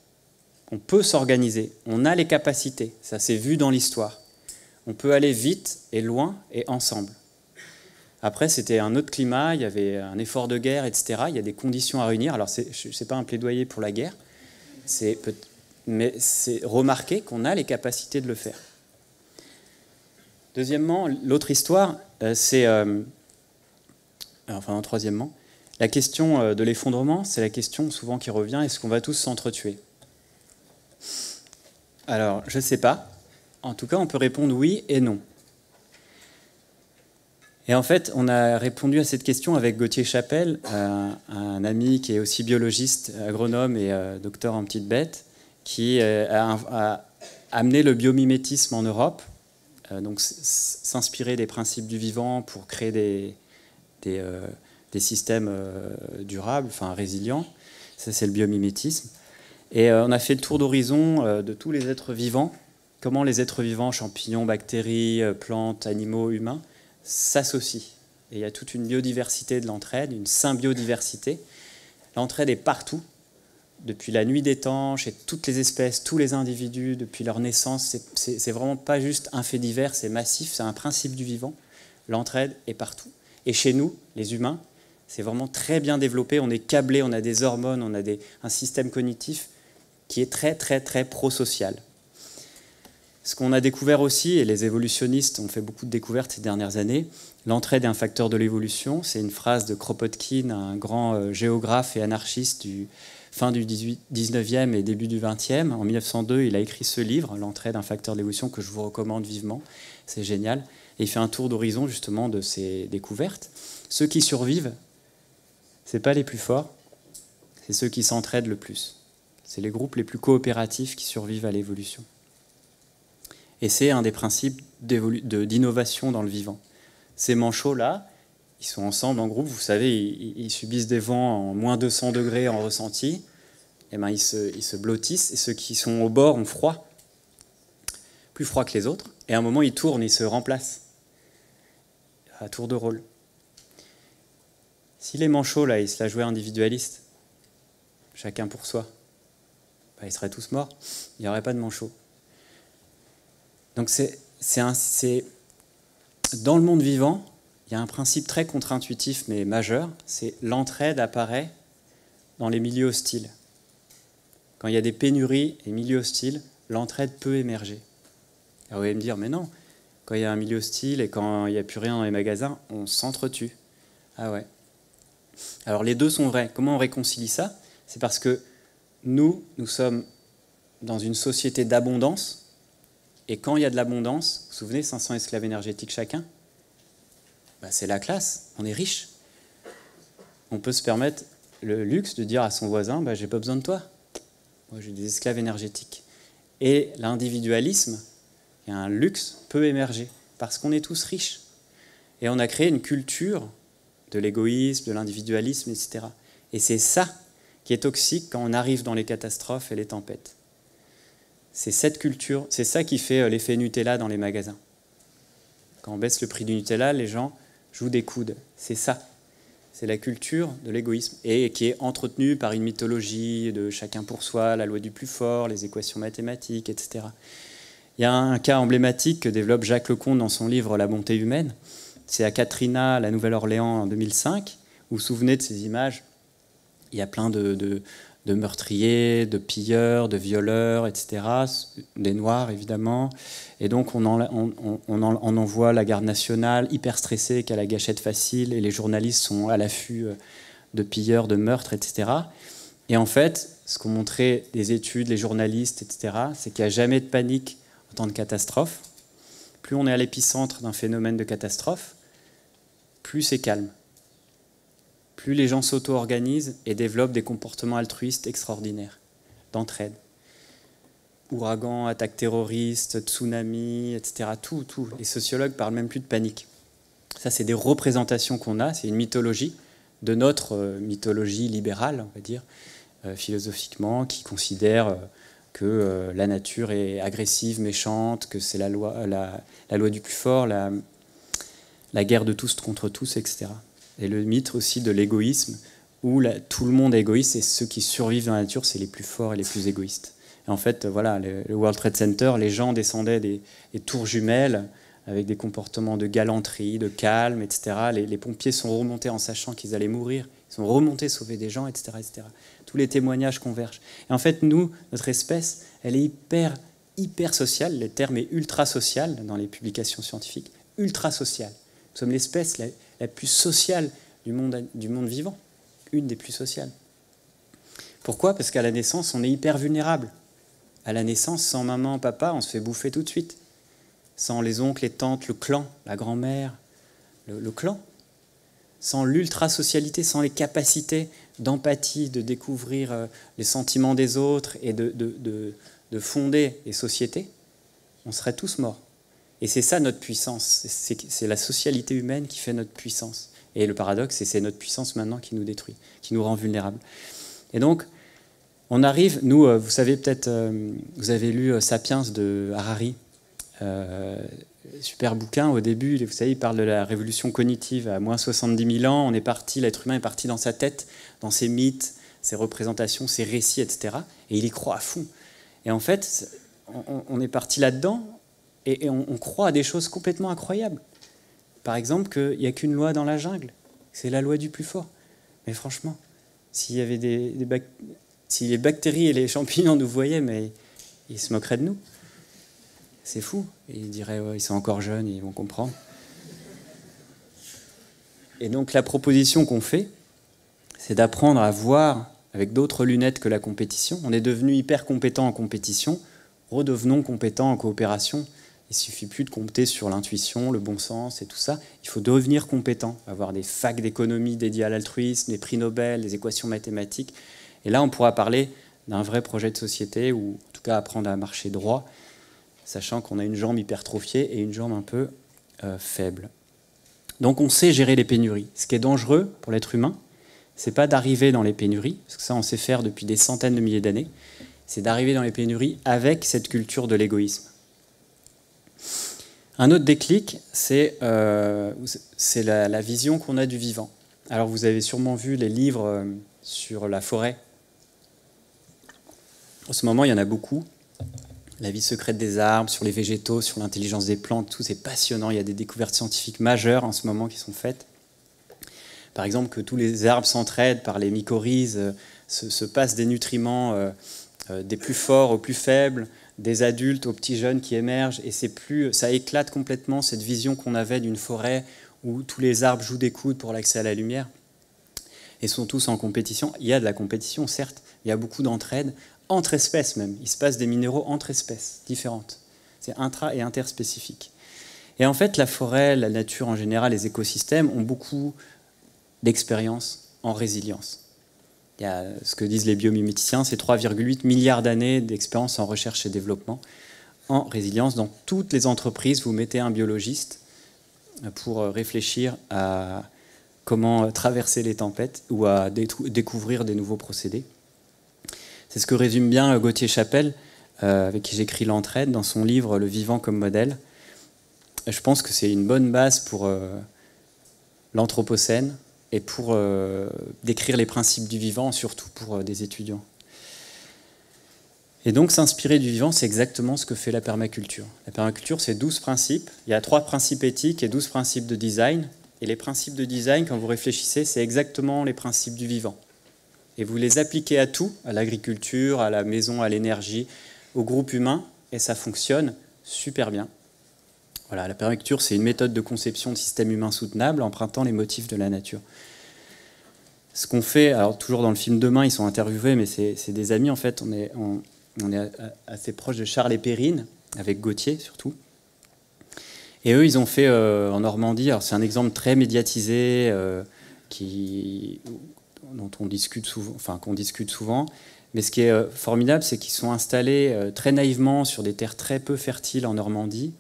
Speaker 1: qu'on peut s'organiser, on a les capacités, ça s'est vu dans l'histoire. On peut aller vite et loin et ensemble. Après, c'était un autre climat, il y avait un effort de guerre, etc. Il y a des conditions à réunir. Alors, ce n'est pas un plaidoyer pour la guerre, mais c'est remarquer qu'on a les capacités de le faire. Deuxièmement, l'autre histoire, troisièmement, la question de l'effondrement, c'est la question souvent qui revient, est-ce qu'on va tous s'entretuer? Alors, je ne sais pas. En tout cas, on peut répondre oui et non. Et en fait, on a répondu à cette question avec Gauthier Chapelle, un ami qui est aussi biologiste, agronome et docteur en petites bêtes, qui a amené le biomimétisme en Europe, donc s'inspirer des principes du vivant pour créer des systèmes durables, enfin résilients. Ça, c'est le biomimétisme. Et on a fait le tour d'horizon de tous les êtres vivants, comment les êtres vivants, champignons, bactéries, plantes, animaux, humains, s'associent. Et il y a toute une biodiversité de l'entraide, une symbiodiversité. L'entraide est partout, depuis la nuit des temps, chez toutes les espèces, tous les individus, depuis leur naissance. C'est vraiment pas juste un fait divers, c'est massif, c'est un principe du vivant. L'entraide est partout. Et chez nous, les humains, c'est vraiment très bien développé. On est câblés, on a des hormones, on a un système cognitif qui est très, très, très prosocial. Ce qu'on a découvert aussi, et les évolutionnistes ont fait beaucoup de découvertes ces dernières années, l'entraide est un facteur de l'évolution. C'est une phrase de Kropotkin, un grand géographe et anarchiste du fin du 19e et début du 20e. En 1902, il a écrit ce livre, L'entraide, un facteur de l'évolution, que je vous recommande vivement. C'est génial. Et il fait un tour d'horizon justement de ces découvertes. Ceux qui survivent, ce n'est pas les plus forts, c'est ceux qui s'entraident le plus. C'est les groupes les plus coopératifs qui survivent à l'évolution. Et c'est un des principes d'innovation dans le vivant. Ces manchots-là, ils sont ensemble en groupe, vous savez, ils subissent des vents en moins 200 degrés en ressenti, et ben ils se blottissent, et ceux qui sont au bord ont froid, plus froid que les autres, et à un moment ils tournent, ils se remplacent, à tour de rôle. Si les manchots, là, ils se la jouaient individualistes, chacun pour soi, ben, ils seraient tous morts, il n'y aurait pas de manchots. Donc dans le monde vivant, il y a un principe très contre-intuitif mais majeur, c'est l'entraide apparaît dans les milieux hostiles. Quand il y a des pénuries et milieux hostiles, l'entraide peut émerger. Alors vous allez me dire, mais non, quand il y a un milieu hostile et quand il n'y a plus rien dans les magasins, on s'entretue. Ah ouais. Alors les deux sont vrais. Comment on réconcilie ça? C'est parce que nous sommes dans une société d'abondance. Et quand il y a de l'abondance, vous vous souvenez, 500 esclaves énergétiques chacun, bah c'est la classe, on est riche. On peut se permettre le luxe de dire à son voisin, bah, j'ai pas besoin de toi, moi j'ai des esclaves énergétiques. Et l'individualisme, il y a un luxe, peut émerger, parce qu'on est tous riches. Et on a créé une culture de l'égoïsme, de l'individualisme, etc. Et c'est ça qui est toxique quand on arrive dans les catastrophes et les tempêtes. C'est cette culture, c'est ça qui fait l'effet Nutella dans les magasins. Quand on baisse le prix du Nutella, les gens jouent des coudes. C'est ça. C'est la culture de l'égoïsme et qui est entretenue par une mythologie de chacun pour soi, la loi du plus fort, les équations mathématiques, etc. Il y a un cas emblématique que développe Jacques Lecomte dans son livre La bonté humaine. C'est à Katrina, la Nouvelle-Orléans, en 2005. Vous vous souvenez de ces images? Il y a plein de meurtriers, de pilleurs, de violeurs, etc., des Noirs évidemment. Et donc on envoie la garde nationale hyper stressée, qui a la gâchette facile, et les journalistes sont à l'affût de pilleurs, de meurtres, etc. Et en fait, ce qu'ont montré les études, les journalistes, etc., c'est qu'il n'y a jamais de panique en temps de catastrophe. Plus on est à l'épicentre d'un phénomène de catastrophe, plus c'est calme. Plus les gens s'auto-organisent et développent des comportements altruistes extraordinaires, d'entraide. Ouragans, attaques terroristes, tsunamis, etc. Tout. Les sociologues parlent même plus de panique. Ça, c'est des représentations qu'on a, c'est une mythologie, de notre mythologie libérale, on va dire, philosophiquement, qui considère que la nature est agressive, méchante, que c'est la loi du plus fort, la guerre de tous contre tous, etc. Et le mythe aussi de l'égoïsme, où tout le monde est égoïste et ceux qui survivent dans la nature, c'est les plus forts et les plus égoïstes. Et en fait, voilà, le World Trade Center, les gens descendaient des tours jumelles avec des comportements de galanterie, de calme, etc. Les pompiers sont remontés en sachant qu'ils allaient mourir. Ils sont remontés sauver des gens, etc., etc. Tous les témoignages convergent. Et en fait, nous, notre espèce, elle est hyper sociale. Le terme est ultra social dans les publications scientifiques. Ultra social. Nous sommes l'espèce la plus sociale du monde vivant. Une des plus sociales. Pourquoi? Parce qu'à la naissance, on est hyper vulnérable. À la naissance, sans maman, papa, on se fait bouffer tout de suite. Sans les oncles, les tantes, le clan, la grand-mère, le clan. Sans l'ultra-socialité, sans les capacités d'empathie, de découvrir les sentiments des autres et de fonder les sociétés, on serait tous morts. Et c'est ça notre puissance. C'est la socialité humaine qui fait notre puissance. Et le paradoxe, c'est notre puissance maintenant qui nous détruit, qui nous rend vulnérables. Et donc, on arrive, nous, vous savez peut-être, vous avez lu Sapiens de Harari, super bouquin au début, vous savez, il parle de la révolution cognitive à moins 70 000 ans, l'être humain est parti dans sa tête, dans ses mythes, ses représentations, ses récits, etc. Et il y croit à fond. Et en fait, on est parti là-dedans et on croit à des choses complètement incroyables. Par exemple, qu'il n'y a qu'une loi dans la jungle, c'est la loi du plus fort. Mais franchement, s'il y avait si les bactéries et les champignons nous voyaient, mais ils se moqueraient de nous. C'est fou. Et ils diraient, ouais, ils sont encore jeunes, ils vont comprendre. Et donc la proposition qu'on fait, c'est d'apprendre à voir avec d'autres lunettes que la compétition. On est devenu hyper compétent en compétition, redevenons compétents en coopération. Il ne suffit plus de compter sur l'intuition, le bon sens et tout ça. Il faut devenir compétent, avoir des facs d'économie dédiées à l'altruisme, des prix Nobel, des équations mathématiques. Et là, on pourra parler d'un vrai projet de société, ou en tout cas apprendre à marcher droit, sachant qu'on a une jambe hypertrophiée et une jambe un peu faible. Donc on sait gérer les pénuries. Ce qui est dangereux pour l'être humain, c'est pas d'arriver dans les pénuries, parce que ça on sait faire depuis des centaines de milliers d'années, c'est d'arriver dans les pénuries avec cette culture de l'égoïsme. Un autre déclic, c'est la vision qu'on a du vivant. Alors vous avez sûrement vu les livres sur la forêt. En ce moment, il y en a beaucoup. La vie secrète des arbres, sur les végétaux, sur l'intelligence des plantes, tout c'est passionnant. Il y a des découvertes scientifiques majeures en ce moment qui sont faites. Par exemple, que tous les arbres s'entraident par les mycorhizes, se passent des nutriments des plus forts aux plus faibles, des adultes aux petits jeunes qui émergent, et ça éclate complètement cette vision qu'on avait d'une forêt où tous les arbres jouent des coudes pour l'accès à la lumière et sont tous en compétition. Il y a de la compétition, certes, il y a beaucoup d'entraide, entre espèces même. Il se passe des minéraux entre espèces différentes. C'est intra- et interspécifique. Et en fait, la forêt, la nature en général, les écosystèmes ont beaucoup d'expérience en résilience. Il y a ce que disent les biomiméticiens, c'est 3,8 milliards d'années d'expérience en recherche et développement en résilience. Dans toutes les entreprises, vous mettez un biologiste pour réfléchir à comment traverser les tempêtes ou à découvrir des nouveaux procédés. C'est ce que résume bien Gauthier Chapelle, avec qui j'écris l'entraide, dans son livre « Le vivant comme modèle ». Je pense que c'est une bonne base pour l'Anthropocène et pour décrire les principes du vivant, surtout pour des étudiants. Et donc s'inspirer du vivant, c'est exactement ce que fait la permaculture. La permaculture, c'est 12 principes. Il y a 3 principes éthiques et 12 principes de design. Et les principes de design, quand vous réfléchissez, c'est exactement les principes du vivant. Et vous les appliquez à tout, à l'agriculture, à la maison, à l'énergie, au groupe humain, et ça fonctionne super bien. Voilà, la permaculture, c'est une méthode de conception de système humain soutenable, empruntant les motifs de la nature. Ce qu'on fait, alors toujours dans le film Demain, ils sont interviewés, mais c'est des amis, en fait, on est assez proche de Charles et Perrine, avec Gauthier surtout. Et eux, ils ont fait en Normandie, alors c'est un exemple très médiatisé, dont on discute souvent, enfin qu'on discute souvent. Mais ce qui est formidable, c'est qu'ils sont installés très naïvement sur des terres très peu fertiles en Normandie,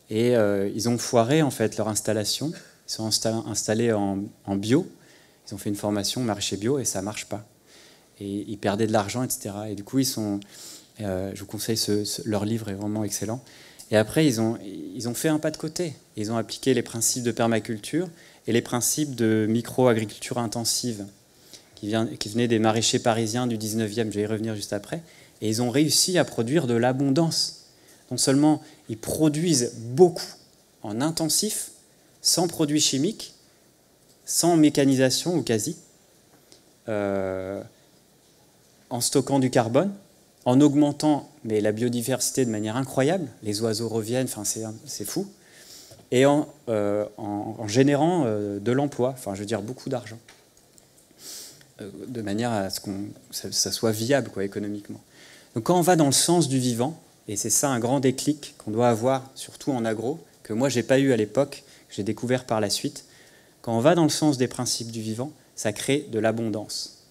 Speaker 1: et ils ont foiré en fait leur installation. Ils sont installés en bio. Ils ont fait une formation maraîcher bio et ça marche pas. Et ils perdaient de l'argent, etc. Et du coup, je vous conseille leur livre est vraiment excellent. Et après, ils ont fait un pas de côté. Ils ont appliqué les principes de permaculture et les principes de micro-agriculture intensive qui venaient des maraîchers parisiens du 19e, je vais y revenir juste après. Et ils ont réussi à produire de l'abondance. Non seulement ils produisent beaucoup en intensif, sans produits chimiques, sans mécanisation ou quasi, en stockant du carbone, en augmentant la biodiversité de manière incroyable, les oiseaux reviennent, c'est fou, et en générant de l'emploi, je veux dire beaucoup d'argent, de manière à ce que ça soit viable économiquement. Donc quand on va dans le sens du vivant, et c'est ça un grand déclic qu'on doit avoir, surtout en agro, que moi j'ai pas eu à l'époque, que j'ai découvert par la suite, quand on va dans le sens des principes du vivant, ça crée de l'abondance.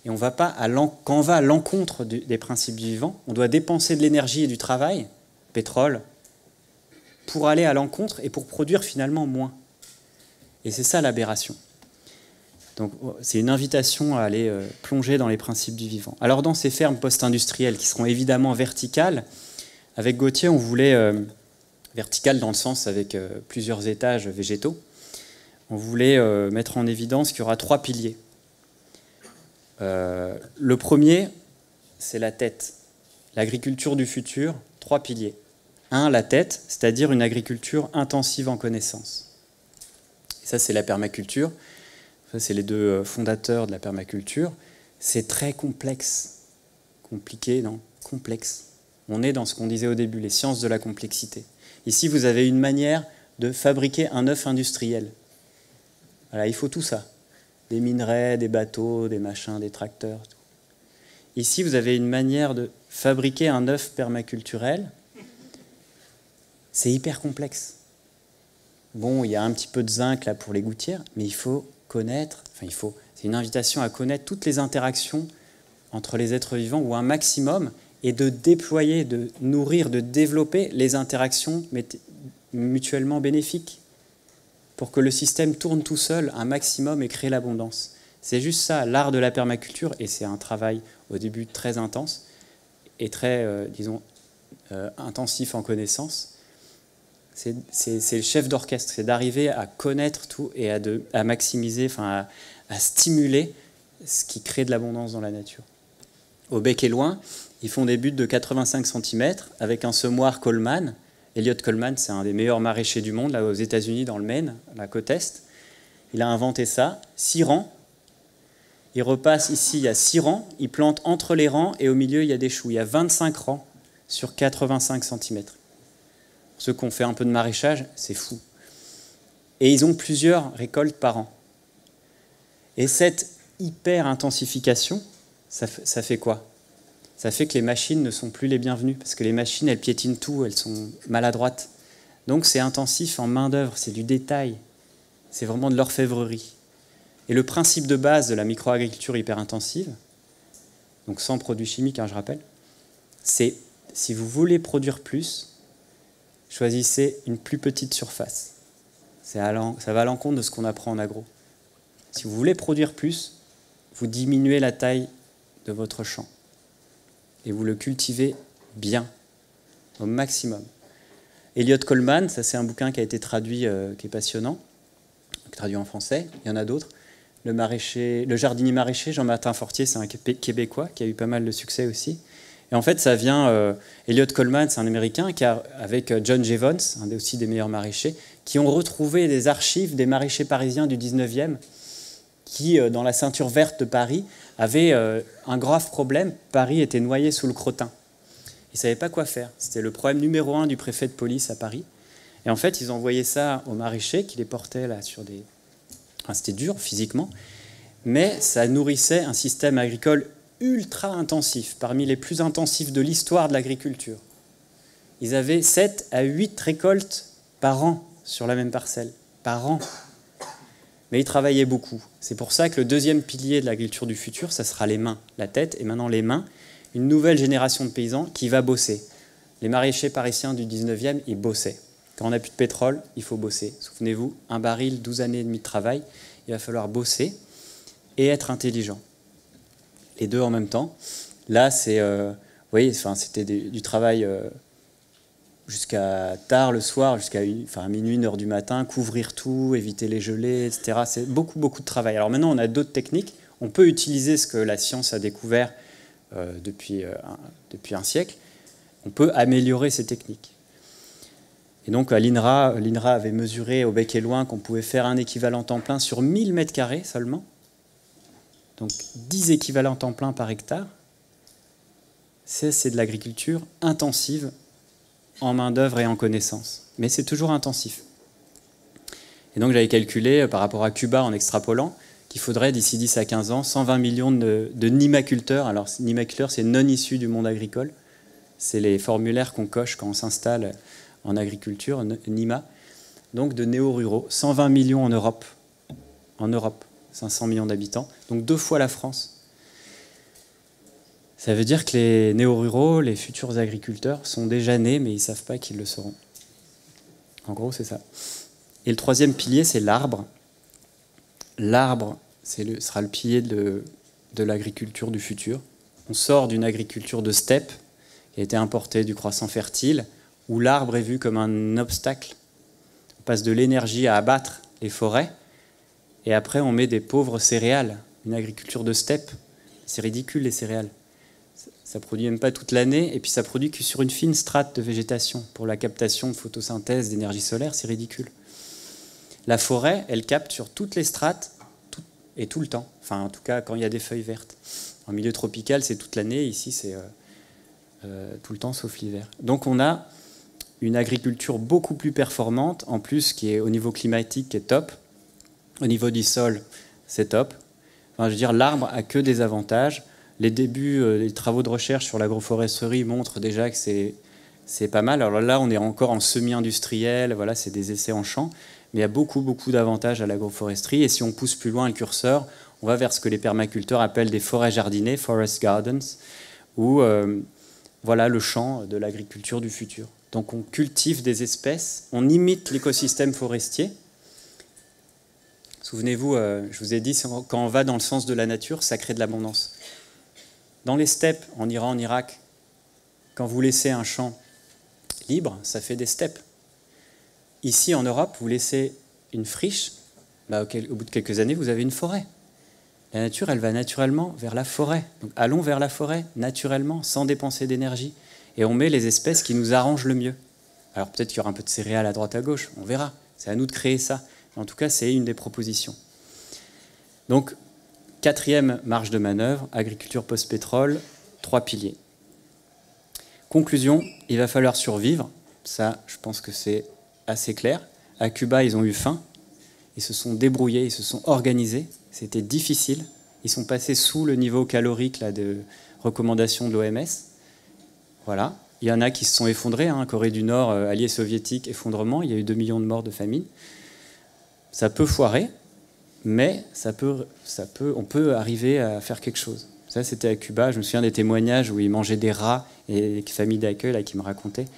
Speaker 1: Et on va pas quand on va à l'encontre des principes du vivant, on doit dépenser de l'énergie et du travail, pétrole, pour aller à l'encontre et pour produire finalement moins. Et c'est ça l'aberration. Donc c'est une invitation à aller plonger dans les principes du vivant. Alors dans ces fermes post-industrielles qui seront évidemment verticales, avec Gauthier on voulait, verticales dans le sens avec plusieurs étages végétaux, on voulait mettre en évidence qu'il y aura 3 piliers. Le premier, c'est la tête. L'agriculture du futur, 3 piliers. 1, la tête, c'est-à-dire une agriculture intensive en connaissances. Et ça, c'est la permaculture. Ça, c'est les 2 fondateurs de la permaculture. C'est très complexe. Compliqué, non? Complexe. On est dans ce qu'on disait au début, les sciences de la complexité. Ici, vous avez une manière de fabriquer un œuf industriel. Voilà, il faut tout ça. Des minerais, des bateaux, des machins, des tracteurs. Tout. Ici, vous avez une manière de fabriquer un œuf permaculturel. C'est hyper complexe. Bon, il y a un petit peu de zinc là pour les gouttières, mais il faut connaître, c'est une invitation à connaître toutes les interactions entre les êtres vivants, ou un maximum, et de déployer, de nourrir, de développer les interactions mutuellement bénéfiques pour que le système tourne tout seul un maximum et crée l'abondance. C'est juste ça, l'art de la permaculture, et c'est un travail au début très intense et très, intensif en connaissances. C'est le chef d'orchestre, c'est d'arriver à connaître tout et à maximiser, à stimuler ce qui crée de l'abondance dans la nature. Au Bec et Loin, ils font des buttes de 85 cm avec un semoir Coleman. Elliot Coleman, c'est un des meilleurs maraîchers du monde, là aux États-Unis, dans le Maine, la côte Est. Il a inventé ça, 6 rangs. Il repasse ici, il y a 6 rangs. Il plante entre les rangs et au milieu, il y a des choux. Il y a 25 rangs sur 85 cm. Ceux qui ont fait un peu de maraîchage, c'est fou. Et ils ont plusieurs récoltes par an. Et cette hyper-intensification, ça fait quoi? Ça fait que les machines ne sont plus les bienvenues, parce que les machines, elles piétinent tout, elles sont maladroites. Donc c'est intensif en main-d'œuvre, c'est du détail, c'est vraiment de l'orfèvrerie. Et le principe de base de la micro-agriculture hyper-intensive, donc sans produits chimiques, je rappelle, c'est si vous voulez produire plus, choisissez une plus petite surface. Ça va à l'encontre de ce qu'on apprend en agro. Si vous voulez produire plus, vous diminuez la taille de votre champ. Et vous le cultivez bien, au maximum. Elliot Coleman, ça c'est un bouquin qui a été traduit, qui est passionnant, traduit en français, il y en a d'autres. Le jardinier maraîcher, Jean-Martin Fortier, c'est un Québécois qui a eu pas mal de succès aussi. Et en fait, ça vient... Elliot Coleman, c'est un Américain, avec John Jevons, un aussi des meilleurs maraîchers, qui ont retrouvé des archives des maraîchers parisiens du 19e, qui, dans la ceinture verte de Paris, avaient un grave problème. Paris était noyé sous le crottin. Ils ne savaient pas quoi faire. C'était le problème numéro 1 du préfet de police à Paris. Et en fait, ils envoyaient ça aux maraîchers, qui les portaient là sur des... c'était dur physiquement, mais ça nourrissait un système agricole ultra intensif, parmi les plus intensifs de l'histoire de l'agriculture. Ils avaient 7 à 8 récoltes par an sur la même parcelle, par an. Mais ils travaillaient beaucoup. C'est pour ça que le deuxième pilier de l'agriculture du futur, ça sera les mains, la tête, et maintenant les mains, une nouvelle génération de paysans qui va bosser. Les maraîchers parisiens du 19e, ils bossaient. Quand on n'a plus de pétrole, il faut bosser. Souvenez-vous, un baril, 12 années et demie de travail, il va falloir bosser et être intelligent. Les deux en même temps. Là, c'est, vous voyez, c'était du travail jusqu'à tard le soir, jusqu'à minuit, 1h du matin, couvrir tout, éviter les gelées, etc. C'est beaucoup, beaucoup de travail. Alors maintenant, on a d'autres techniques. On peut utiliser ce que la science a découvert depuis un siècle, on peut améliorer ces techniques. Et donc à l'INRA avait mesuré au Bec et Loing qu'on pouvait faire un équivalent temps plein sur 1000 mètres carrés seulement. Donc 10 équivalents temps plein par hectare. C'est de l'agriculture intensive en main-d'œuvre et en connaissances. Mais c'est toujours intensif. Et donc j'avais calculé par rapport à Cuba en extrapolant qu'il faudrait d'ici 10 à 15 ans 120 millions de nimaculteurs. Alors nimaculteurs, c'est non issus du monde agricole. C'est les formulaires qu'on coche quand on s'installe en agriculture, NIMA. Donc de néo-ruraux, 120 millions en Europe. En Europe, 500 millions d'habitants. Donc 2 fois la France. Ça veut dire que les néo-ruraux, les futurs agriculteurs, sont déjà nés, mais ils ne savent pas qu'ils le seront. En gros, c'est ça. Et le troisième pilier, c'est l'arbre. L'arbre sera le pilier de l'agriculture du futur. On sort d'une agriculture de steppe, qui a été importée du croissant fertile, où l'arbre est vu comme un obstacle. On passe de l'énergie à abattre les forêts, et après on met des pauvres céréales. Une agriculture de steppe, c'est ridicule les céréales. Ça ne produit même pas toute l'année, et puis ça produit que sur une fine strate de végétation. Pour la captation de photosynthèse d'énergie solaire, c'est ridicule. La forêt, elle capte sur toutes les strates, et tout le temps. Enfin, en tout cas, quand il y a des feuilles vertes. En milieu tropical, c'est toute l'année. Ici, c'est tout le temps, sauf l'hiver. Donc, on a une agriculture beaucoup plus performante, en plus, qui est au niveau climatique, qui est top. Au niveau du sol, c'est top. Enfin, je veux dire, l'arbre a que des avantages. Les débuts, les travaux de recherche sur l'agroforesterie montrent déjà que c'est pas mal. Alors là, on est encore en semi-industriel, voilà, c'est des essais en champ, mais il y a beaucoup, beaucoup d'avantages à l'agroforesterie. Et si on pousse plus loin le curseur, on va vers ce que les permaculteurs appellent des forêts jardinées, forest gardens, ou voilà le champ de l'agriculture du futur. Donc on cultive des espèces, on imite l'écosystème forestier. Souvenez-vous, je vous ai dit, quand on va dans le sens de la nature, ça crée de l'abondance. Dans les steppes, en Iran, en Irak, quand vous laissez un champ libre, ça fait des steppes. Ici, en Europe, vous laissez une friche, bah, au bout de quelques années, vous avez une forêt. La nature, elle va naturellement vers la forêt. Donc allons vers la forêt, naturellement, sans dépenser d'énergie. Et on met les espèces qui nous arrangent le mieux. Alors peut-être qu'il y aura un peu de céréales à droite à gauche, on verra. C'est à nous de créer ça. En tout cas, c'est une des propositions. Donc, 4e marge de manœuvre, agriculture post-pétrole, 3 piliers. Conclusion, il va falloir survivre. Ça, je pense que c'est assez clair. À Cuba, ils ont eu faim. Ils se sont débrouillés, ils se sont organisés. C'était difficile. Ils sont passés sous le niveau calorique là, de recommandation de l'OMS. Voilà. Il y en a qui se sont effondrés. Hein. Corée du Nord, alliés soviétiques, effondrement. Il y a eu 2 millions de morts de famine. Ça peut foirer, mais on peut arriver à faire quelque chose. Ça, c'était à Cuba. Je me souviens des témoignages où ils mangeaient des rats et des familles d'accueil là, qui me racontaient.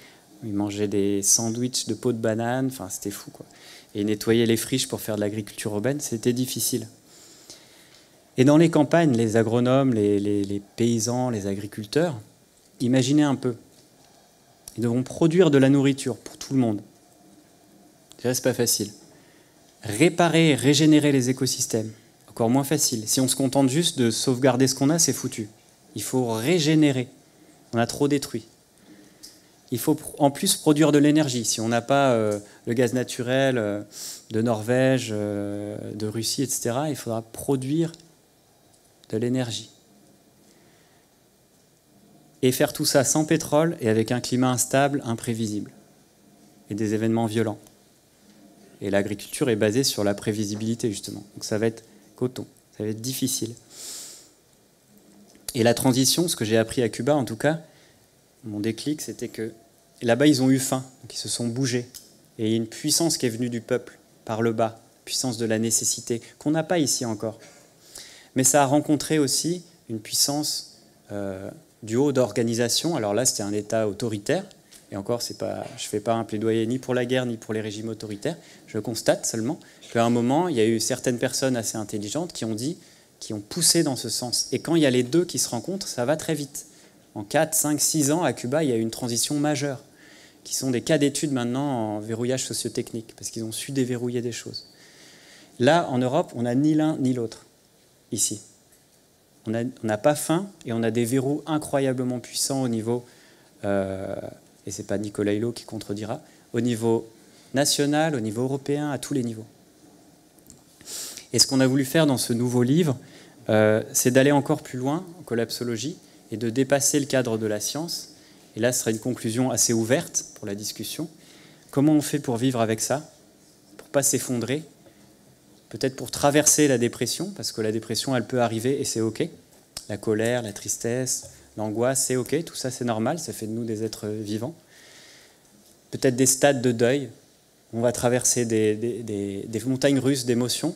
Speaker 1: Ils mangeaient des sandwichs de peau de banane. Enfin, c'était fou, quoi. Et ils nettoyaient les friches pour faire de l'agriculture urbaine. C'était difficile. Et dans les campagnes, les agronomes, les paysans, les agriculteurs, imaginez un peu. Ils devront produire de la nourriture pour tout le monde. C'est pas facile. Réparer, régénérer les écosystèmes, encore moins facile. Si on se contente juste de sauvegarder ce qu'on a, c'est foutu. Il faut régénérer. On a trop détruit. Il faut en plus produire de l'énergie. Si on n'a pas le gaz naturel de Norvège, de Russie, etc., il faudra produire de l'énergie. Et faire tout ça sans pétrole et avec un climat instable, imprévisible. Et des événements violents. Et l'agriculture est basée sur la prévisibilité, justement. Donc ça va être coton, ça va être difficile. Et la transition, ce que j'ai appris à Cuba, en tout cas, mon déclic, c'était que là-bas, ils ont eu faim, donc ils se sont bougés. Et il y a une puissance qui est venue du peuple, par le bas, puissance de la nécessité, qu'on n'a pas ici encore. Mais ça a rencontré aussi une puissance du haut d'organisation. Alors là, c'était un État autoritaire. Et encore, je ne fais pas un plaidoyer ni pour la guerre, ni pour les régimes autoritaires. Je constate seulement qu'à un moment, il y a eu certaines personnes assez intelligentes qui ont poussé dans ce sens. Et quand il y a les deux qui se rencontrent, ça va très vite. En 4, 5, 6 ans, à Cuba, il y a eu une transition majeure, qui sont des cas d'études maintenant en verrouillage sociotechnique, parce qu'ils ont su déverrouiller des choses. Là, en Europe, on n'a ni l'un ni l'autre, ici. On n'a pas faim et on a des verrous incroyablement puissants au niveau, et ce n'est pas Nicolas Hulot qui contredira, au niveau national, au niveau européen, à tous les niveaux. Et ce qu'on a voulu faire dans ce nouveau livre, c'est d'aller encore plus loin en collapsologie et de dépasser le cadre de la science. Et là, ce sera une conclusion assez ouverte pour la discussion. Comment on fait pour vivre avec ça, pour ne pas s'effondrer, peut-être pour traverser la dépression, parce que la dépression, elle peut arriver et c'est OK. La colère, la tristesse, l'angoisse, c'est OK, tout ça c'est normal, ça fait de nous des êtres vivants. Peut-être des stades de deuil, on va traverser des montagnes russes d'émotions.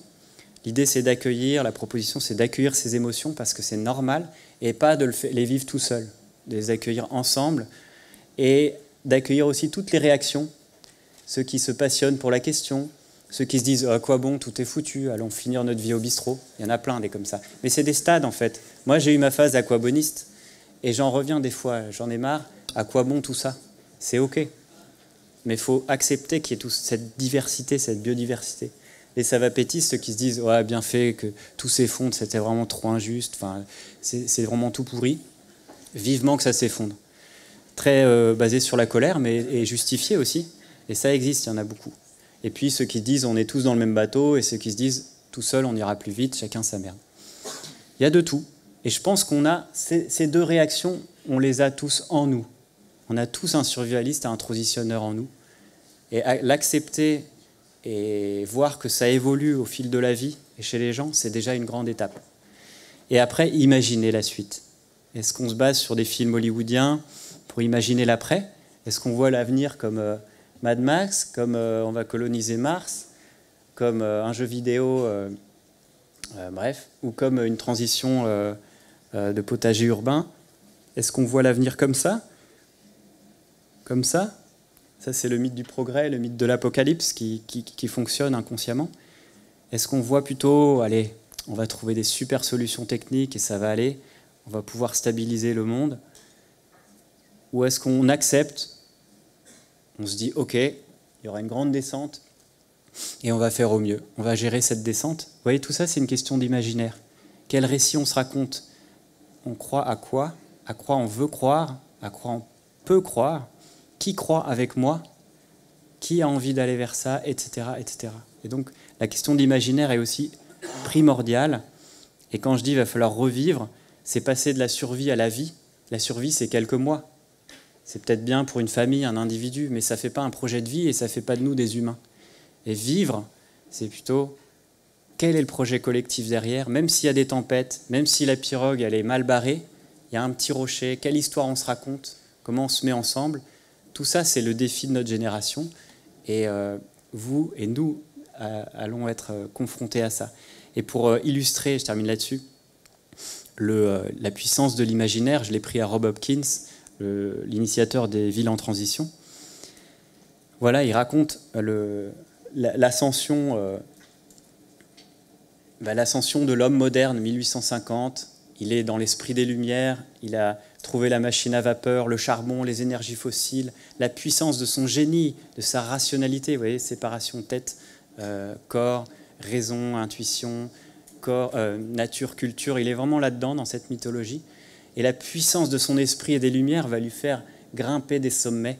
Speaker 1: L'idée c'est d'accueillir, la proposition c'est d'accueillir ces émotions parce que c'est normal et pas de les vivre tout seul, de les accueillir ensemble et d'accueillir aussi toutes les réactions, ceux qui se passionnent pour la question, ceux qui se disent « à quoi bon, tout est foutu, allons finir notre vie au bistrot ». Il y en a plein des comme ça. Mais c'est des stades en fait. Moi j'ai eu ma phase d'aquaboniste et j'en reviens des fois, j'en ai marre. À quoi bon tout ça? C'est OK. Mais il faut accepter qu'il y ait toute cette diversité, cette biodiversité. Les savapétistes, ceux qui se disent « ouais, bien fait, que tout s'effondre, c'était vraiment trop injuste, enfin, c'est vraiment tout pourri », vivement que ça s'effondre. Très basé sur la colère, mais et justifié aussi. Et ça existe, il y en a beaucoup. Et puis ceux qui disent on est tous dans le même bateau et ceux qui se disent tout seul on ira plus vite, chacun sa merde. Il y a de tout. Et je pense qu'on a ces deux réactions, on les a tous en nous. On a tous un survivaliste et un transitionneur en nous. Et l'accepter et voir que ça évolue au fil de la vie et chez les gens, c'est déjà une grande étape. Et après, imaginer la suite. Est-ce qu'on se base sur des films hollywoodiens pour imaginer l'après? Est-ce qu'on voit l'avenir comme Mad Max, comme on va coloniser Mars, comme un jeu vidéo, bref, ou comme une transition de potager urbain? Est-ce qu'on voit l'avenir comme ça? Comme ça? Ça, c'est le mythe du progrès, le mythe de l'apocalypse qui fonctionne inconsciemment. Est-ce qu'on voit plutôt, allez, on va trouver des super solutions techniques et ça va aller, on va pouvoir stabiliser le monde? Ou est-ce qu'on accepte, on se dit, OK, il y aura une grande descente et on va faire au mieux, on va gérer cette descente? Vous voyez, tout ça, c'est une question d'imaginaire. Quel récit on se raconte? On croit à quoi? À quoi on veut croire? À quoi on peut croire? Qui croit avec moi? Qui a envie d'aller vers ça? Etc., etc. Et donc, la question de l'imaginaire est aussi primordiale. Et quand je dis qu'il va falloir revivre, c'est passer de la survie à la vie. La survie, c'est quelques mois. C'est peut-être bien pour une famille, un individu, mais ça ne fait pas un projet de vie et ça ne fait pas de nous des humains. Et vivre, c'est plutôt quel est le projet collectif derrière, même s'il y a des tempêtes, même si la pirogue elle est mal barrée, il y a un petit rocher, quelle histoire on se raconte, comment on se met ensemble. Tout ça, c'est le défi de notre génération. Et vous et nous allons être confrontés à ça. Et pour illustrer, je termine là-dessus, la puissance de l'imaginaire, je l'ai pris à Rob Hopkins, l'initiateur des villes en transition. Voilà, il raconte l'ascension de l'homme moderne, 1850. Il est dans l'esprit des Lumières, il a trouvé la machine à vapeur, le charbon, les énergies fossiles, la puissance de son génie, de sa rationalité. Vous voyez, séparation tête, corps, raison, intuition, corps, nature, culture. Il est vraiment là-dedans, dans cette mythologie. Et la puissance de son esprit et des Lumières va lui faire grimper des sommets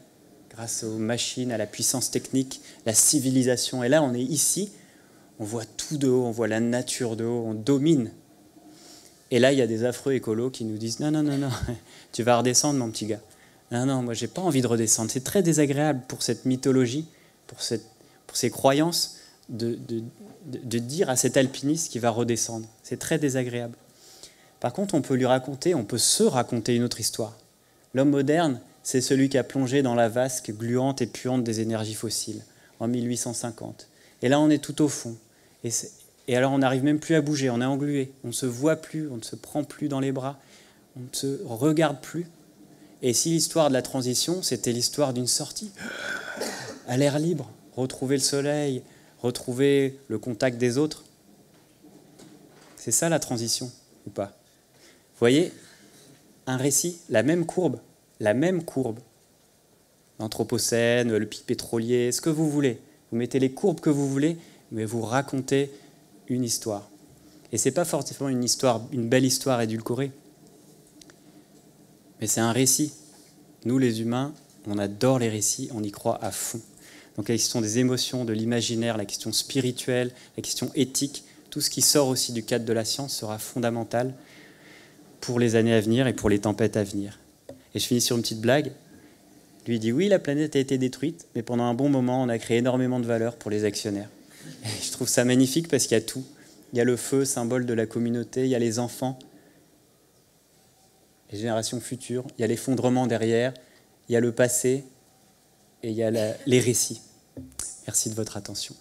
Speaker 1: grâce aux machines, à la puissance technique, la civilisation. Et là, on est ici, on voit tout de haut, on voit la nature de haut, on domine. Et là, il y a des affreux écolos qui nous disent « Non, non, non, non, tu vas redescendre, mon petit gars. Non, non, moi, j'ai pas envie de redescendre. » C'est très désagréable pour cette mythologie, pour ces croyances, de dire à cet alpiniste qu'il va redescendre. C'est très désagréable. Par contre, on peut se raconter une autre histoire. L'homme moderne, c'est celui qui a plongé dans la vasque gluante et puante des énergies fossiles en 1850. Et là, on est tout au fond. Et alors, on n'arrive même plus à bouger, on est englué. On ne se voit plus, on ne se prend plus dans les bras, on ne se regarde plus. Et si l'histoire de la transition, c'était l'histoire d'une sortie à l'air libre, retrouver le soleil, retrouver le contact des autres, c'est ça la transition, ou pas? Vous voyez, un récit, la même courbe, l'Anthropocène, le pic pétrolier, ce que vous voulez. Vous mettez les courbes que vous voulez, mais vous racontez une histoire. Et ce n'est pas forcément une belle histoire édulcorée, mais c'est un récit. Nous, les humains, on adore les récits, on y croit à fond. Donc la question des émotions, de l'imaginaire, la question spirituelle, la question éthique, tout ce qui sort aussi du cadre de la science sera fondamental pour les années à venir et pour les tempêtes à venir. Et je finis sur une petite blague. Lui dit oui, la planète a été détruite, mais pendant un bon moment, on a créé énormément de valeur pour les actionnaires. Et je trouve ça magnifique parce qu'il y a tout. Il y a le feu, symbole de la communauté, il y a les enfants, les générations futures, il y a l'effondrement derrière, il y a le passé et il y a les récits. Merci de votre attention.